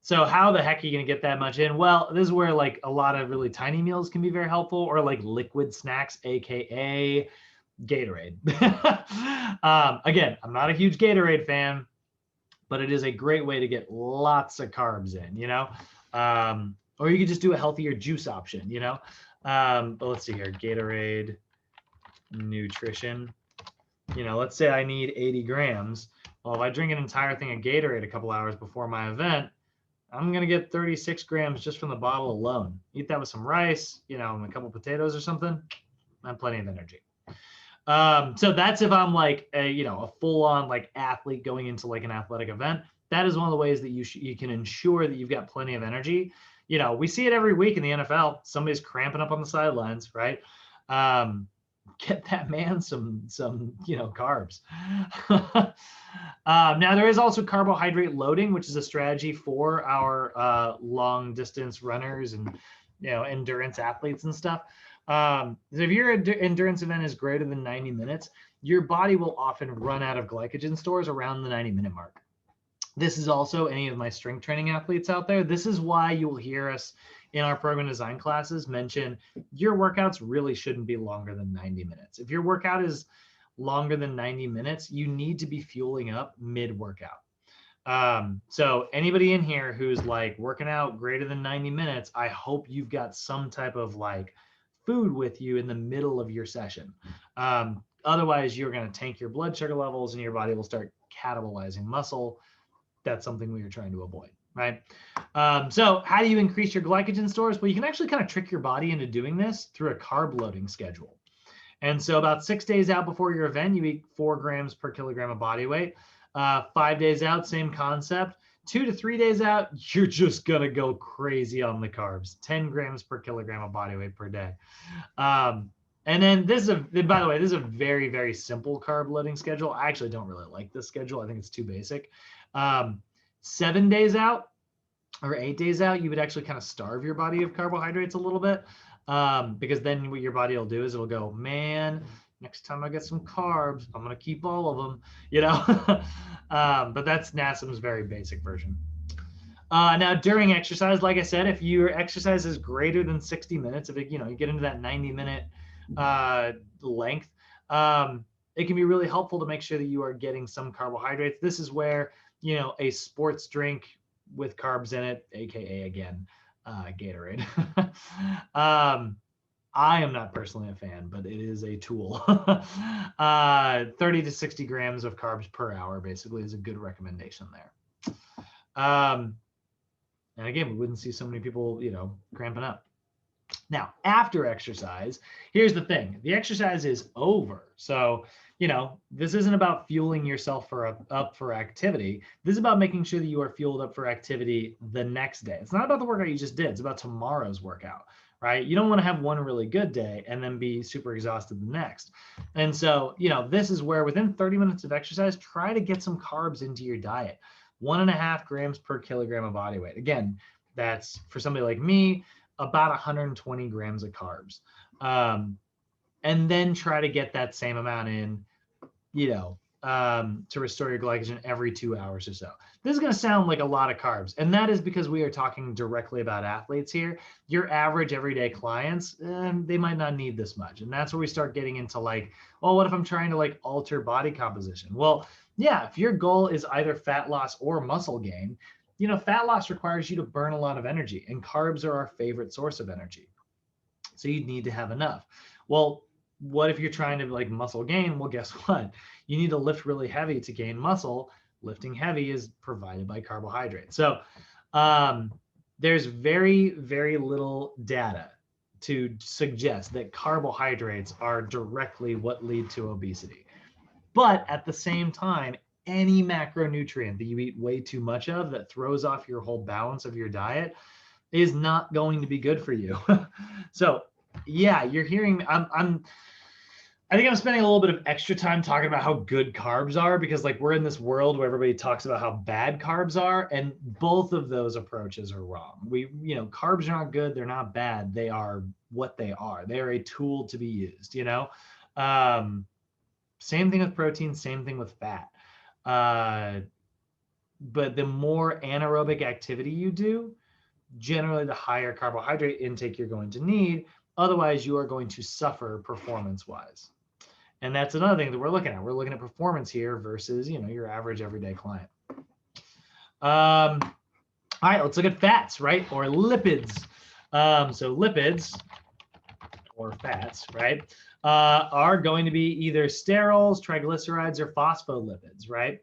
So how the heck are you going to get that much in? Well, this is where like a lot of really tiny meals can be very helpful, or like liquid snacks, AKA Gatorade. Again, I'm not a huge Gatorade fan, but it is a great way to get lots of carbs in, or you could just do a healthier juice option, but let's see here, Gatorade nutrition, let's say I need 80 grams. Well, if I drink an entire thing of Gatorade a couple hours before my event, I'm going to get 36 grams just from the bottle alone. Eat that with some rice, and a couple potatoes or something. I have plenty of energy. So that's if I'm like a full-on like athlete going into like an athletic event. That is one of the ways that you can ensure that you've got plenty of energy. We see it every week in the NFL. Somebody's cramping up on the sidelines, right? Get that man some carbs. Now there is also carbohydrate loading, which is a strategy for our long distance runners and endurance athletes and stuff. So if your endurance event is greater than 90 minutes, your body will often run out of glycogen stores around the 90-minute mark. This is also any of my strength training athletes out there. This is why you will hear us in our program design classes mention your workouts really shouldn't be longer than 90 minutes. If your workout is longer than 90 minutes, you need to be fueling up mid-workout. So anybody in here who's like working out greater than 90 minutes, I hope you've got some type of like food with you in the middle of your session. Otherwise, you're going to tank your blood sugar levels and your body will start catabolizing muscle. That's something we are trying to avoid. right? So how do you increase your glycogen stores? Well, you can actually kind of trick your body into doing this through a carb loading schedule. And so about 6 days out before your event, you eat 4 grams per kilogram of body weight. 5 days out, same concept. 2 to 3 days out, you're just gonna go crazy on the carbs. 10 grams per kilogram of body weight per day. And then this is by the way, this is a very, very simple carb loading schedule. I actually don't really like this schedule. I think it's too basic. 7 days out or 8 days out, you would actually kind of starve your body of carbohydrates a little bit. Because then what your body will do is it'll go, man, next time I get some carbs, I'm going to keep all of them, you know. But that's NASM's very basic version. Now, during exercise, like I said, if your exercise is greater than 60 minutes, if it, you get into that 90-minute length, it can be really helpful to make sure that you are getting some carbohydrates. This is where, a sports drink with carbs in it, AKA again, Gatorade. I am not personally a fan, but it is a tool. 30 to 60 grams of carbs per hour basically is a good recommendation there. And again, we wouldn't see so many people, cramping up. Now, after exercise, here's the thing. The exercise is over. So, this isn't about fueling yourself up for activity. This is about making sure that you are fueled up for activity the next day. It's not about the workout you just did. It's about tomorrow's workout, right? You don't want to have one really good day and then be super exhausted the next. And so, this is where within 30 minutes of exercise, try to get some carbs into your diet. 1.5 grams per kilogram of body weight. Again, that's for somebody like me, about 120 grams of carbs. And then try to get that same amount in, to restore your glycogen every 2 hours or so. This is going to sound like a lot of carbs. And that is because we are talking directly about athletes here. Your average everyday clients, they might not need this much. And that's where we start getting into well, what if I'm trying to alter body composition? Well, yeah, if your goal is either fat loss or muscle gain, fat loss requires you to burn a lot of energy, and carbs are our favorite source of energy. So you need to have enough. Well, what if you're trying to muscle gain? Well, guess what? You need to lift really heavy to gain muscle. Lifting heavy is provided by carbohydrates. So there's very, very little data to suggest that carbohydrates are directly what lead to obesity. But at the same time, any macronutrient that you eat way too much of that throws off your whole balance of your diet is not going to be good for you. So yeah, you're hearing, I think I'm spending a little bit of extra time talking about how good carbs are, because we're in this world where everybody talks about how bad carbs are, and both of those approaches are wrong. Carbs are not good. They're not bad. They are what they are. They are a tool to be used, same thing with protein, same thing with fat. But the more anaerobic activity you do, generally the higher carbohydrate intake you're going to need. Otherwise, you are going to suffer performance-wise. And that's another thing that we're looking at. We're looking at performance here versus, your average everyday client. All right, let's look at fats, right? Or lipids. So lipids or fats, right, are going to be either sterols, triglycerides, or phospholipids, right?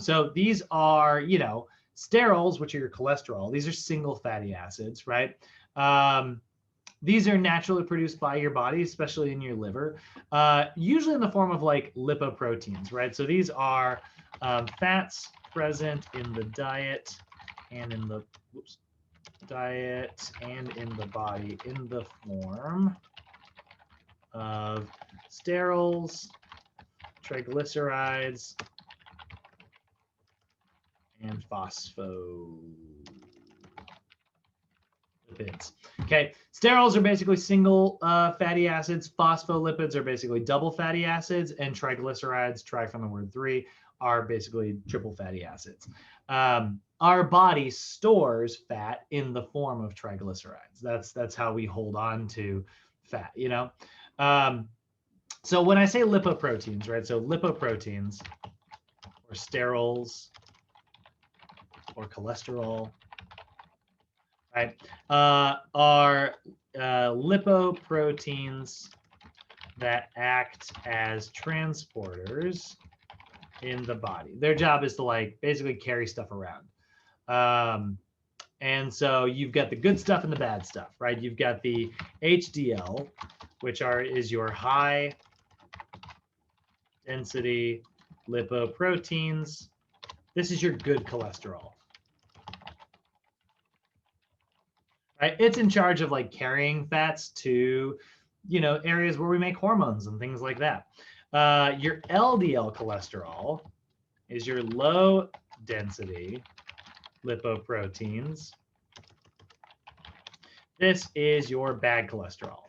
So these are, sterols, which are your cholesterol. These are single fatty acids, right? These are naturally produced by your body, especially in your liver, usually in the form of lipoproteins, right? So these are fats present in the diet and in the body in the form of sterols, triglycerides, and phospholipids. Okay, sterols are basically single fatty acids. Phospholipids are basically double fatty acids, and triglycerides, tri from the word three, are basically triple fatty acids. Our body stores fat in the form of triglycerides. That's how we hold on to fat, So when I say lipoproteins, right? So lipoproteins or sterols or cholesterol, right, are lipoproteins that act as transporters in the body. Their job is to basically carry stuff around. And so you've got the good stuff and the bad stuff, right? You've got the HDL, which is your high density lipoproteins. This is your good cholesterol. Right? It's in charge of like carrying fats to, areas where we make hormones and things like that. Your LDL cholesterol is your low density lipoproteins. This is your bad cholesterol.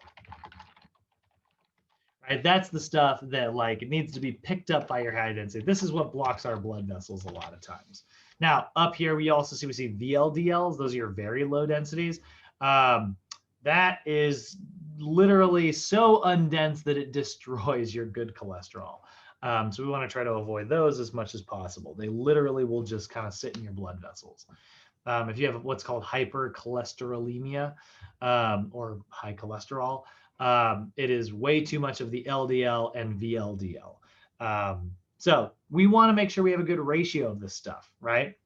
Right? That's the stuff that like it needs to be picked up by your high density. This is what blocks our blood vessels a lot of times. Now up here we see VLDLs. Those are your very low densities. That is literally so undense that it destroys your good cholesterol. So we want to try to avoid those as much as possible. They literally will just kind of sit in your blood vessels. If you have what's called hypercholesterolemia or high cholesterol, it is way too much of the LDL and VLDL. So we want to make sure we have a good ratio of this stuff, right?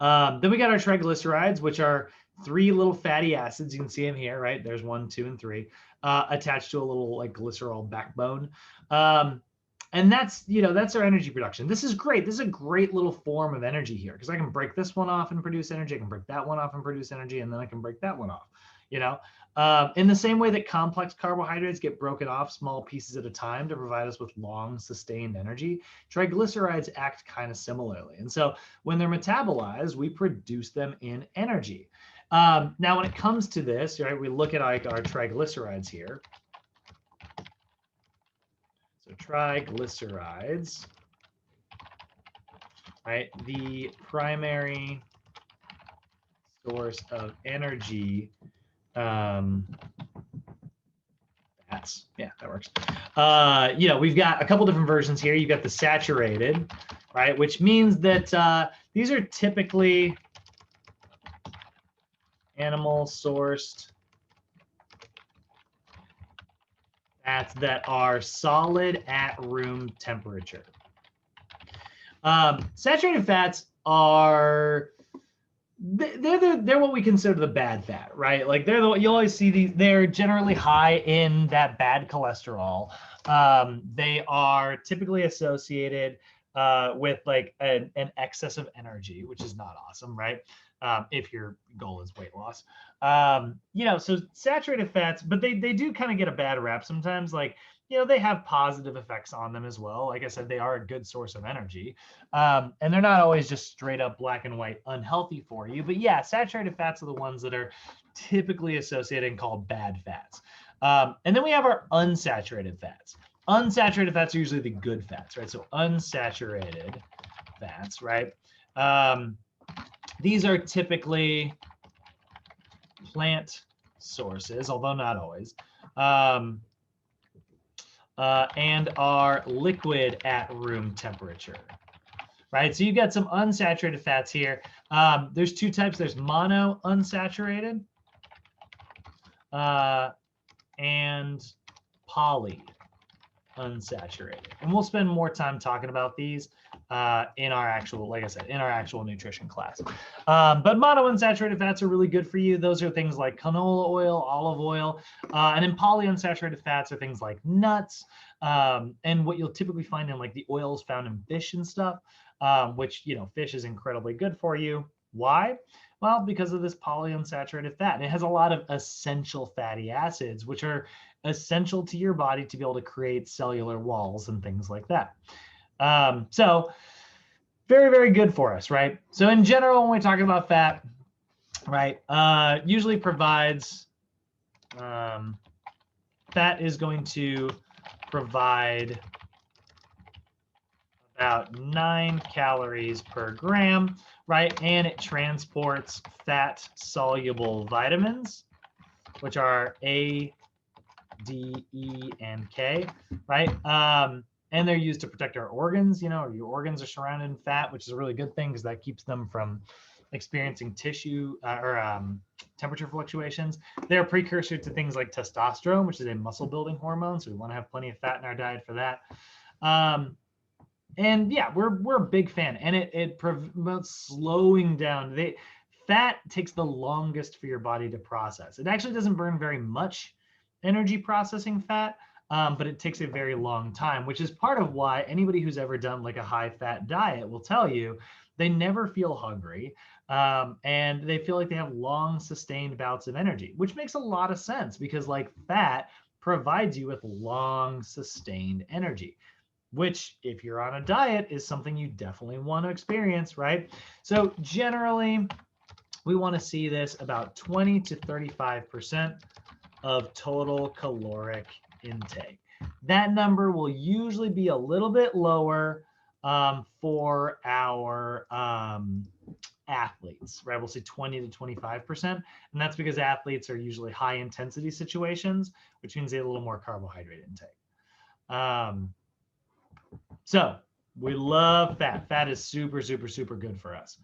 Then we got our triglycerides, which are 3 little fatty acids. You can see them here, right? There's 1, 2, and 3 attached to a little like glycerol backbone. And that's our energy production. This is great. This is a great little form of energy here because I can break this one off and produce energy. I can break that one off and produce energy, and then I can break that one off. In the same way that complex carbohydrates get broken off small pieces at a time to provide us with long sustained energy, triglycerides act kind of similarly. And so when they're metabolized, we produce them in energy. Now, when it comes to this, right, we look at our triglycerides here. So triglycerides, right, the primary source of energy. That's, yeah, that works. We've got a couple different versions here. You've got the saturated, right, which means that these are typically animal sourced fats that are solid at room temperature. Saturated fats are they're what we consider the bad fat, right? Like you always see these. They're generally high in that bad cholesterol. They are typically associated with like an excess of energy, which is not awesome, right? If your goal is weight loss. So saturated fats, but they do kind of get a bad rap sometimes. Like, they have positive effects on them as well. Like I said, they are a good source of energy. And they're not always just straight up black and white unhealthy for you. But yeah, saturated fats are the ones that are typically associated and called bad fats. And then we have our unsaturated fats. Unsaturated fats are usually the good fats, right? So unsaturated fats, right? These are typically plant sources, although not always, and are liquid at room temperature, right? So you've got some unsaturated fats here. There's 2 types. There's mono unsaturated and poly unsaturated. And we'll spend more time talking about these in our actual, like I said, in our actual nutrition class. But mono unsaturated fats are really good for you. Those are things like canola oil, olive oil, and then polyunsaturated fats are things like nuts, and what you'll typically find in like the oils found in fish and stuff, which, fish is incredibly good for you. Why? Well, because of this polyunsaturated fat. And it has a lot of essential fatty acids, which are essential to your body to be able to create cellular walls and things like that. So very, very good for us, right? So in general, when we're talking about fat, right, usually provides, fat is going to provide about 9 calories per gram, right? And it transports fat soluble vitamins, which are A, D, E, and K, right? And they're used to protect our organs. Your organs are surrounded in fat, which is a really good thing because that keeps them from experiencing tissue or temperature fluctuations. They're a precursor to things like testosterone, which is a muscle building hormone. So we want to have plenty of fat in our diet for that. And yeah, we're a big fan, and it promotes slowing down. Fat takes the longest for your body to process. It actually doesn't burn very much energy processing fat, but it takes a very long time, which is part of why anybody who's ever done like a high fat diet will tell you they never feel hungry, and they feel like they have long sustained bouts of energy, which makes a lot of sense because like fat provides you with long sustained energy, which if you're on a diet is something you definitely want to experience, right? So generally, we want to see this about 20 to 35% of total caloric intake. That number will usually be a little bit lower for our athletes, right? We'll see 20 to 25%. And that's because athletes are usually high intensity situations, which means they have a little more carbohydrate intake. So we love fat. Fat is super, super, super good for us.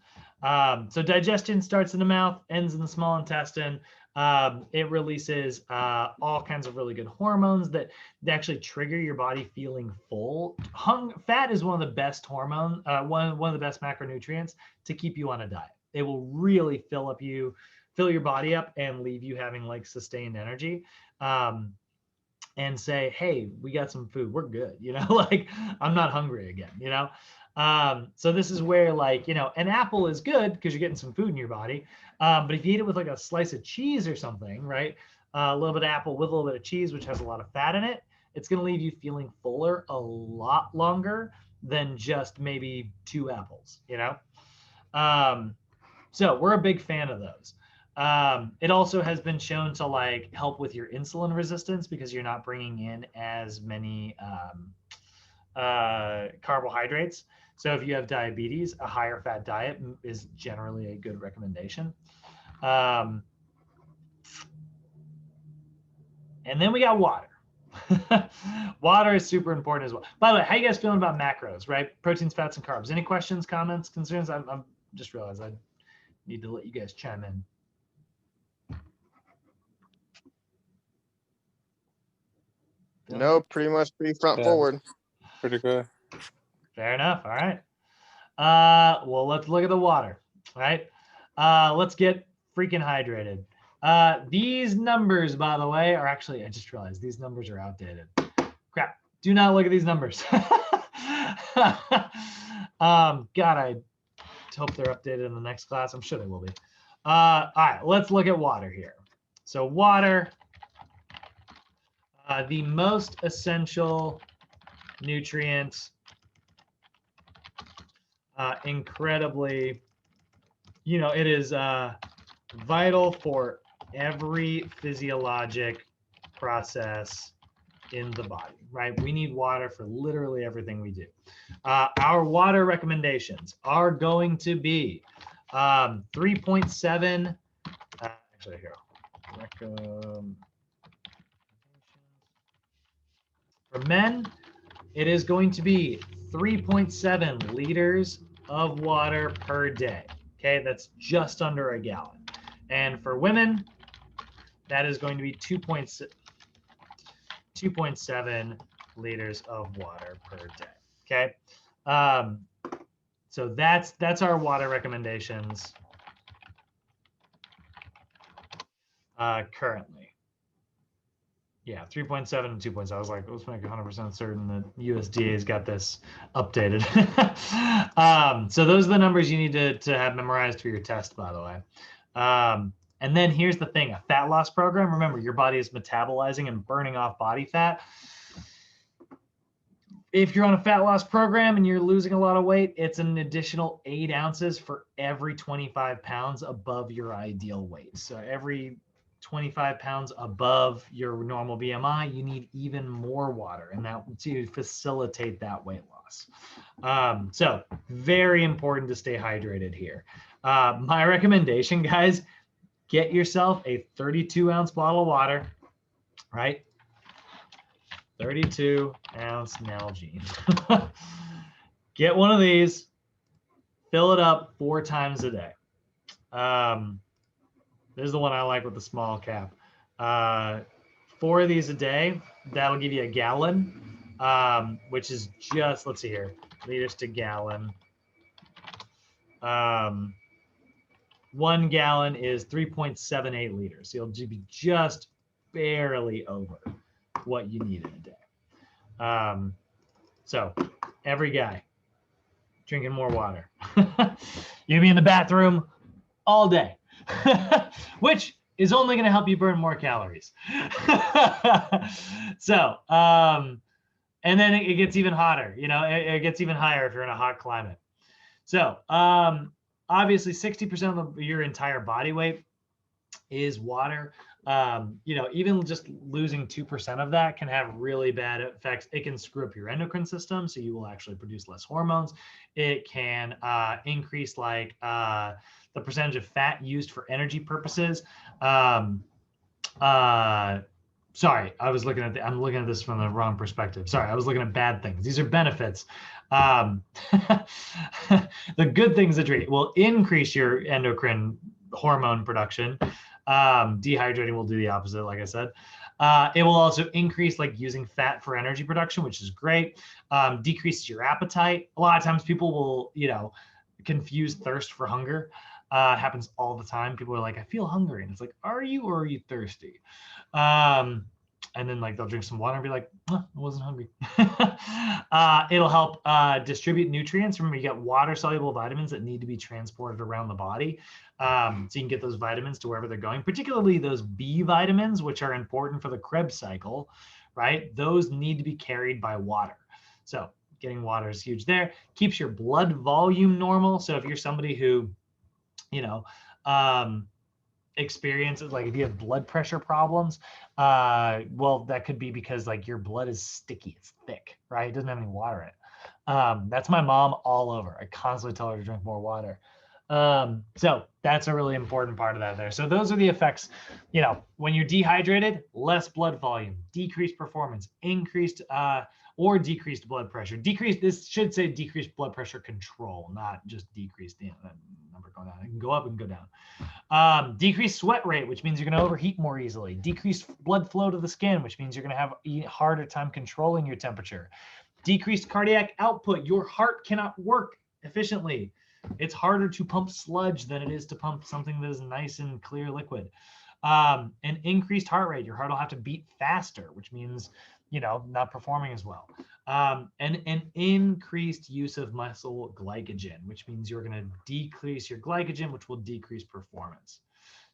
So digestion starts in the mouth, ends in the small intestine. It releases all kinds of really good hormones that actually trigger your body feeling full. Fat is one of the best hormones, one of the best macronutrients to keep you on a diet. It will really fill your body up and leave you having like sustained energy. And say, hey, we got some food, we're good, like I'm not hungry again, so this is where like, an apple is good because you're getting some food in your body, but if you eat it with like a slice of cheese or something, right, a little bit of apple with a little bit of cheese, which has a lot of fat in it, it's going to leave you feeling fuller a lot longer than just maybe 2 apples, so we're a big fan of those. It also has been shown to like help with your insulin resistance because you're not bringing in as many carbohydrates. So if you have diabetes, a higher fat diet is generally a good recommendation. And then we got water. Water is super important as well. By the way, how you guys feeling about macros, right? Proteins, fats, and carbs. Any questions, comments, concerns? I'm just realized I need to let you guys chime in. No, pretty much pretty front forward. Pretty good. Fair enough. All right. Well, let's look at the water. All right. Let's get freaking hydrated. These numbers, by the way, are actually, I just realized these numbers are outdated. Crap. Do not look at these numbers. God, I hope they're updated in the next class. I'm sure they will be. All right, let's look at water here. So water, the most essential nutrient, incredibly, it is vital for every physiologic process in the body, right? We need water for literally everything we do. Our water recommendations are going to be 3.7. Actually, here. For men, it is going to be 3.7 liters of water per day. Okay, that's just under a gallon. And for women, that is going to be 2.7 liters of water per day. Okay, so that's our water recommendations currently. Yeah, 3.7 and 2.7. I was like, let's make 100% certain that USDA's got this updated. So those are the numbers you need to have memorized for your test, by the way. And then here's the thing, a fat loss program. Remember, your body is metabolizing and burning off body fat. If you're on a fat loss program and you're losing a lot of weight, it's an additional 8 ounces for every 25 pounds above your ideal weight. So every 25 pounds above your normal BMI, you need even more water, and that to facilitate that weight loss. So very important to stay hydrated here. My recommendation, guys, get yourself a 32-ounce bottle of water, right? 32-ounce Nalgene. Get one of these, fill it up 4 times a day. This is the one I like with the small cap. 4 of these a day, that'll give you a gallon. which is just, let's see here, liters to gallon. 1 gallon is 3.78 liters. So you'll be just barely over what you need in a day. So every guy drinking more water. You'll be in the bathroom all day, which is only going to help you burn more calories. So, and then it gets even hotter, you know, it gets even higher if you're in a hot climate. So, obviously 60% of your entire body weight is water. You know, even just losing 2% of that can have really bad effects. It can screw up your endocrine system, so you will actually produce less hormones. It can increase like the percentage of fat used for energy purposes. Sorry, I'm looking at this from the wrong perspective. Sorry, I was looking at bad things. These are benefits. The good things that drink will increase your endocrine hormone production. Dehydrating will do the opposite, like I said. It will also increase like using fat for energy production, which is great. Decreases your appetite. A lot of times people will, you know, confuse thirst for hunger. Happens all the time. People are like, I feel hungry. And it's like, are you or are you thirsty? And then like they'll drink some water and be like, oh, I wasn't hungry. It'll help distribute nutrients. Remember, you got water soluble vitamins that need to be transported around the body. So you can get those vitamins to wherever they're going, particularly those B vitamins, which are important for the Krebs cycle, right? Those need to be carried by water. So getting water is huge there. Keeps your blood volume normal. So if you're somebody who, you know, experiences, like if you have blood pressure problems, well, that could be because like your blood is sticky, it's thick, right? It doesn't have any water in it. That's my mom all over. I constantly tell her to drink more water. So that's a really important part of that there. So those are the effects. You know, when you're dehydrated, less blood volume, decreased performance, increased or decreased blood pressure. This should say decreased blood pressure control, not just decreased the number going down. It can go up and go down. Decreased sweat rate, which means you're going to overheat more easily. Decreased blood flow to the skin, which means you're going to have a harder time controlling your temperature. Decreased cardiac output. Your heart cannot work efficiently. It's harder to pump sludge than it is to pump something that is nice and clear liquid. An increased heart rate. Your heart will have to beat faster, which means, you know, not performing as well. And an increased use of muscle glycogen, which means you're going to decrease your glycogen, which will decrease performance.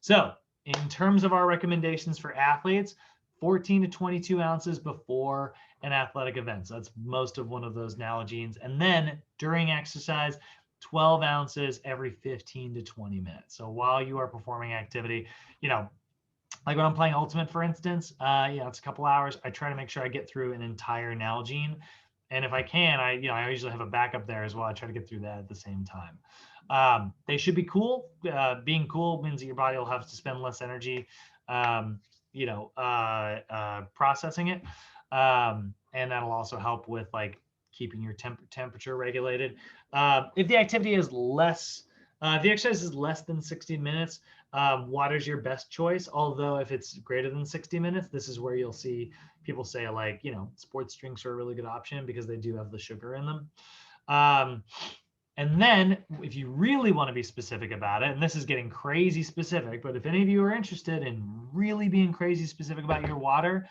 So in terms of our recommendations for athletes, 14 to 22 ounces before an athletic event. So that's most of one of those Nalgene's. And then during exercise, 12 ounces every 15 to 20 minutes. So while you are performing activity, you know, like when I'm playing Ultimate, for instance, you know, it's a couple hours. I try to make sure I get through an entire Nalgene. And if I can, I usually have a backup there as well. I try to get through that at the same time. They should be cool. Being cool means that your body will have to spend less energy, you know, processing it. And that'll also help with like keeping your temperature regulated. If the activity is less, if the exercise is less than 60 minutes, water's your best choice. Although if it's greater than 60 minutes, this is where you'll see people say like, you know, sports drinks are a really good option because they do have the sugar in them. And then if you really want to be specific about it, and this is getting crazy specific, but if any of you are interested in really being crazy specific about your water,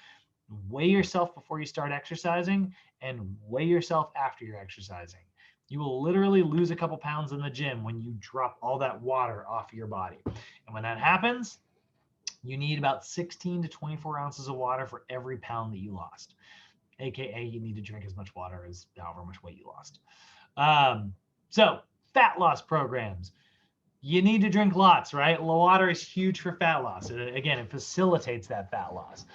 weigh yourself before you start exercising and weigh yourself after you're exercising. You will literally lose a couple pounds in the gym when you drop all that water off your body. And when that happens, you need about 16 to 24 ounces of water for every pound that you lost. AKA you need to drink as much water as however much weight you lost. So fat loss programs. You need to drink lots, right? Water is huge for fat loss. Again, it facilitates that fat loss.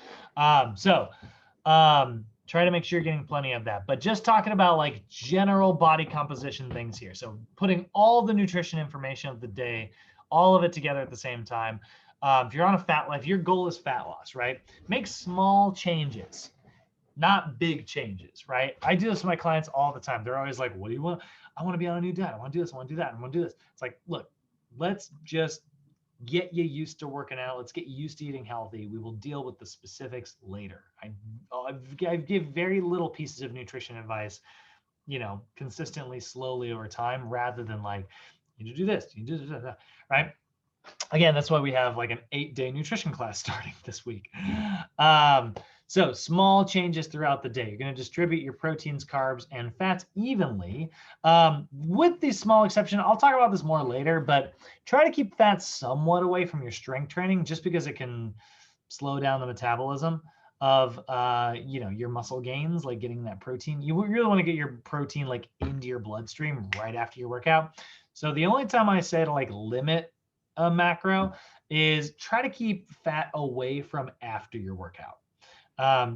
Try to make sure you're getting plenty of that. But just talking about like general body composition things here. So putting all the nutrition information of the day, all of it together at the same time. If you're on a fat life, your goal is fat loss, right? Make small changes, not big changes, right? I do this with my clients all the time. They're always like, what do you want? I want to be on a new diet. I want to do this. I want to do that. I want to do this. It's like, look, let's just get you used to working out. Let's get you used to eating healthy. We will deal with the specifics later. I give very little pieces of nutrition advice, consistently, slowly over time, rather than like, you need to do this, you do this, right? Again, that's why we have like an 8-day nutrition class starting this week. So small changes throughout the day. You're going to distribute your proteins, carbs, and fats evenly. With the small exception, I'll talk about this more later, but try to keep fats somewhat away from your strength training, just because it can slow down the metabolism of your muscle gains, like getting that protein. You really want to get your protein like into your bloodstream right after your workout. So the only time I say to like limit a macro is try to keep fat away from after your workout,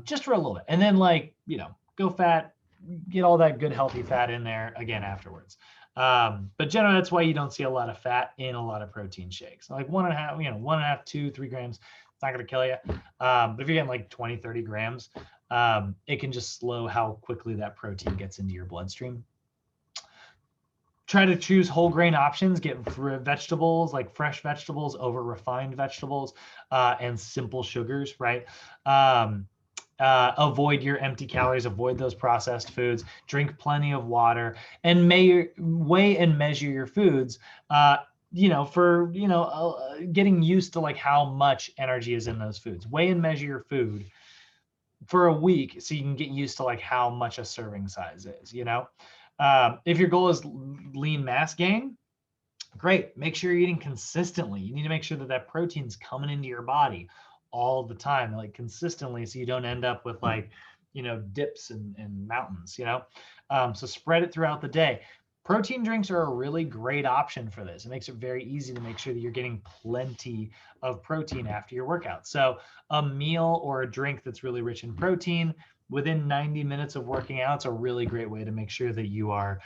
just for a little bit, and then like go fat, get all that good healthy fat in there again afterwards. But generally, that's why you don't see a lot of fat in a lot of protein shakes. Like 1.5, 2, 3 grams, it's not going to kill you. But if you're getting like 20, 30 grams, it can just slow how quickly that protein gets into your bloodstream. Try to choose whole grain options, get vegetables, like fresh vegetables over refined vegetables, and simple sugars, right? Avoid your empty calories, avoid those processed foods, drink plenty of water, and weigh and measure your foods, for getting used to like how much energy is in those foods. Weigh and measure your food for a week so you can get used to like how much a serving size is. If your goal is lean mass gain, great. Make sure you're eating consistently. You need to make sure that protein's coming into your body all the time, like consistently, so you don't end up with like, dips and mountains, so spread it throughout the day. Protein drinks are a really great option for this. It makes it very easy to make sure that you're getting plenty of protein after your workout. So a meal or a drink that's really rich in protein within 90 minutes of working out, it's a really great way to make sure that you are,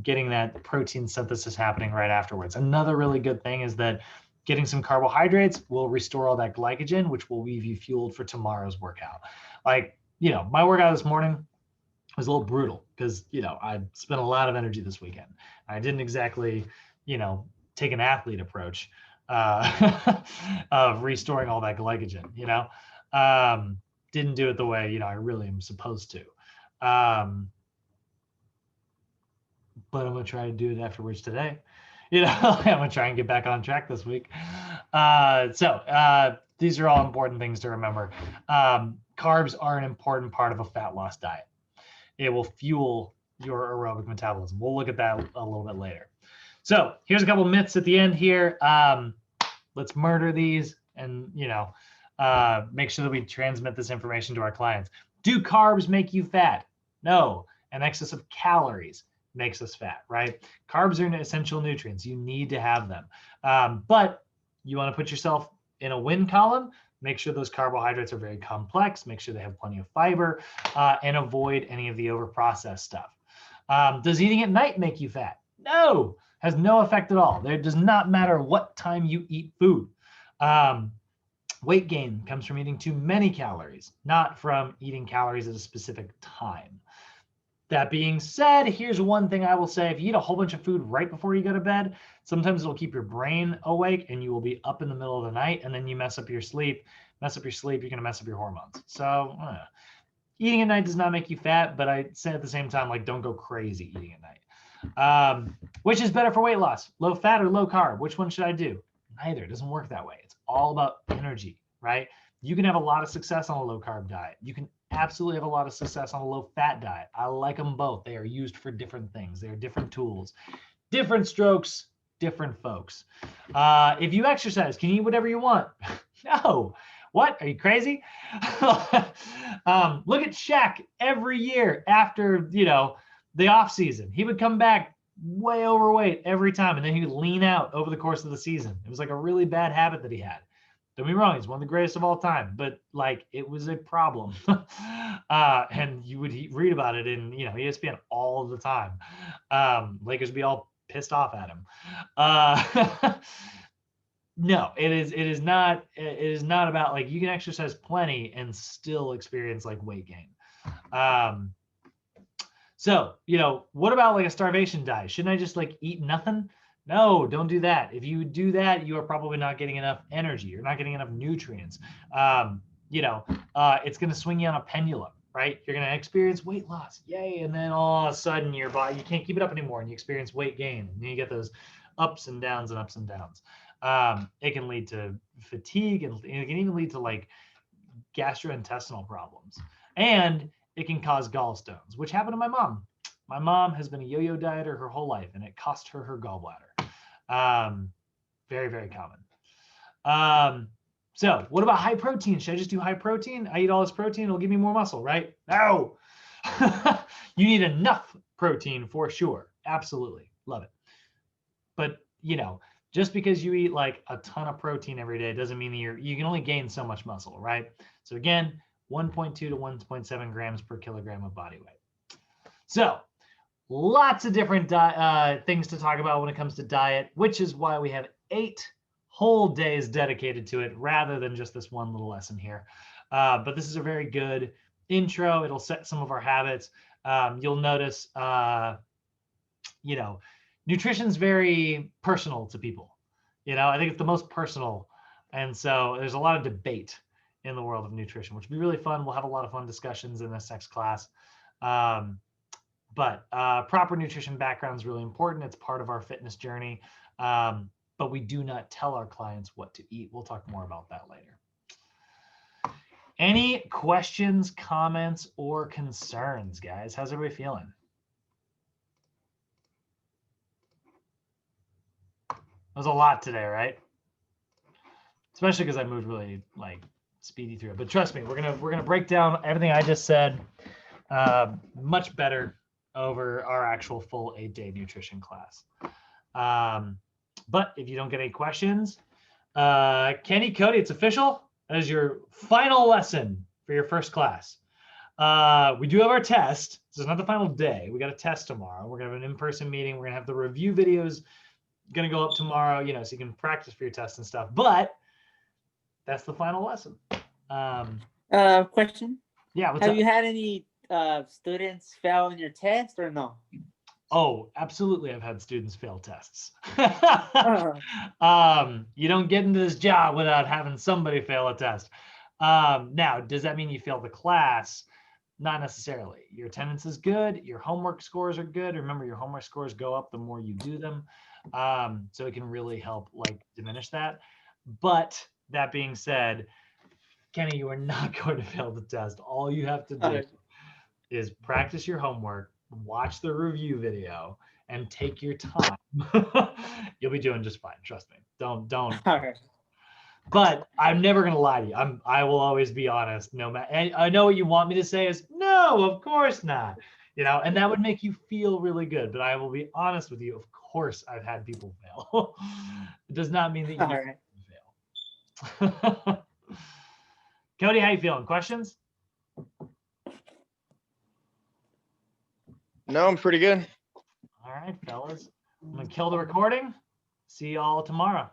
getting that protein synthesis happening right afterwards. Another really good thing is that getting some carbohydrates will restore all that glycogen, which will leave you fueled for tomorrow's workout. Like, my workout this morning was a little brutal because, I spent a lot of energy this weekend. I didn't exactly, take an athlete approach of restoring all that glycogen, didn't do it the way, I really am supposed to. But I'm going to try to do it afterwards today. I'm going to try and get back on track this week. So these are all important things to remember. Carbs are an important part of a fat loss diet. It will fuel your aerobic metabolism. We'll look at that a little bit later. So here's a couple myths at the end here. Let's murder these and, make sure that we transmit this information to our clients. Do carbs make you fat? No. An excess of calories makes us fat, right? Carbs are essential nutrients. You need to have them. But you want to put yourself in a win column, make sure those carbohydrates are very complex, make sure they have plenty of fiber, and avoid any of the overprocessed stuff. Does eating at night make you fat? No, has no effect at all. It does not matter what time you eat food. Weight gain comes from eating too many calories, not from eating calories at a specific time. That being said, here's one thing I will say. If you eat a whole bunch of food right before you go to bed, sometimes it'll keep your brain awake and you will be up in the middle of the night, and then you mess up your sleep, you're going to mess up your hormones. So eating at night does not make you fat, but I say at the same time, like, don't go crazy eating at night. Which is better for weight loss, low fat or low carb? Which one should I do? Neither. It doesn't work that way. It's all about energy, right? You can have a lot of success on a low carb diet. You can absolutely have a lot of success on a low fat diet. I like them both. They are used for different things. They are different tools, different strokes, different folks. If you exercise, can you eat whatever you want? No. What? Are you crazy? Look at Shaq every year after, the off season. He would come back way overweight every time, and then he would lean out over the course of the season. It was like a really bad habit that he had. Don't be wrong, he's one of the greatest of all time, but like it was a problem. And you would read about it in ESPN all of the time. Lakers would be all pissed off at him. No, it is not about like you can exercise plenty and still experience like weight gain. So, what about like a starvation diet? Shouldn't I just like eat nothing? No, don't do that. If you do that, you are probably not getting enough energy. You're not getting enough nutrients. it's going to swing you on a pendulum, right? You're going to experience weight loss, yay, and then all of a sudden your body, you can't keep it up anymore, and you experience weight gain, and you get those ups and downs and ups and downs. It can lead to fatigue, and it can even lead to like gastrointestinal problems, and it can cause gallstones, which happened to my mom. My mom has been a yo-yo dieter her whole life, and it cost her her gallbladder. Very, very common. So what about high protein? Should I just do high protein? I eat all this protein, it'll give me more muscle, right? No. You need enough protein for sure. Absolutely. Love it. But, just because you eat like a ton of protein every day doesn't mean that you can only gain so much muscle, right? So again, 1.2 to 1.7 grams per kilogram of body weight. So lots of different things to talk about when it comes to diet, which is why we have 8 whole days dedicated to it rather than just this one little lesson here. But this is a very good intro. It'll set some of our habits. You'll notice, nutrition's very personal to people. I think it's the most personal. And so there's a lot of debate in the world of nutrition, which will be really fun. We'll have a lot of fun discussions in this next class. But proper nutrition background is really important. It's part of our fitness journey. But we do not tell our clients what to eat. We'll talk more about that later. Any questions, comments, or concerns, guys? How's everybody feeling? That was a lot today, right? Especially because I moved really like speedy through it. But trust me, we're gonna break down everything I just said much better over our actual full 8-day nutrition class. But if you don't get any questions, Kenny, Cody, it's official. That is your final lesson for your first class. We do have our test. This is not the final day. We got a test tomorrow. We're gonna have an in-person meeting. We're gonna have the review videos going to go up tomorrow, so you can practice for your test and stuff. But that's the final lesson. Question. Yeah. Have you had any students fail on your test or no? Oh, absolutely. I've had students fail tests. You don't get into this job without having somebody fail a test. Now, does that mean you fail the class? Not necessarily. Your attendance is good. Your homework scores are good. Remember, your homework scores go up the more you do them. So it can really help like diminish that. But that being said, Kenny, you are not going to fail the test. All you have to do is practice your homework, watch the review video, and take your time. You'll be doing just fine. Trust me. Don't. But I'm never gonna lie to you. I will always be honest. No matter. And I know what you want me to say is no, of course not. And that would make you feel really good. But I will be honest with you. Of course, I've had people fail. It does not mean that you fail. Cody, how you feeling? Questions? No, I'm pretty good. All right, fellas. I'm gonna kill the recording. See y'all tomorrow.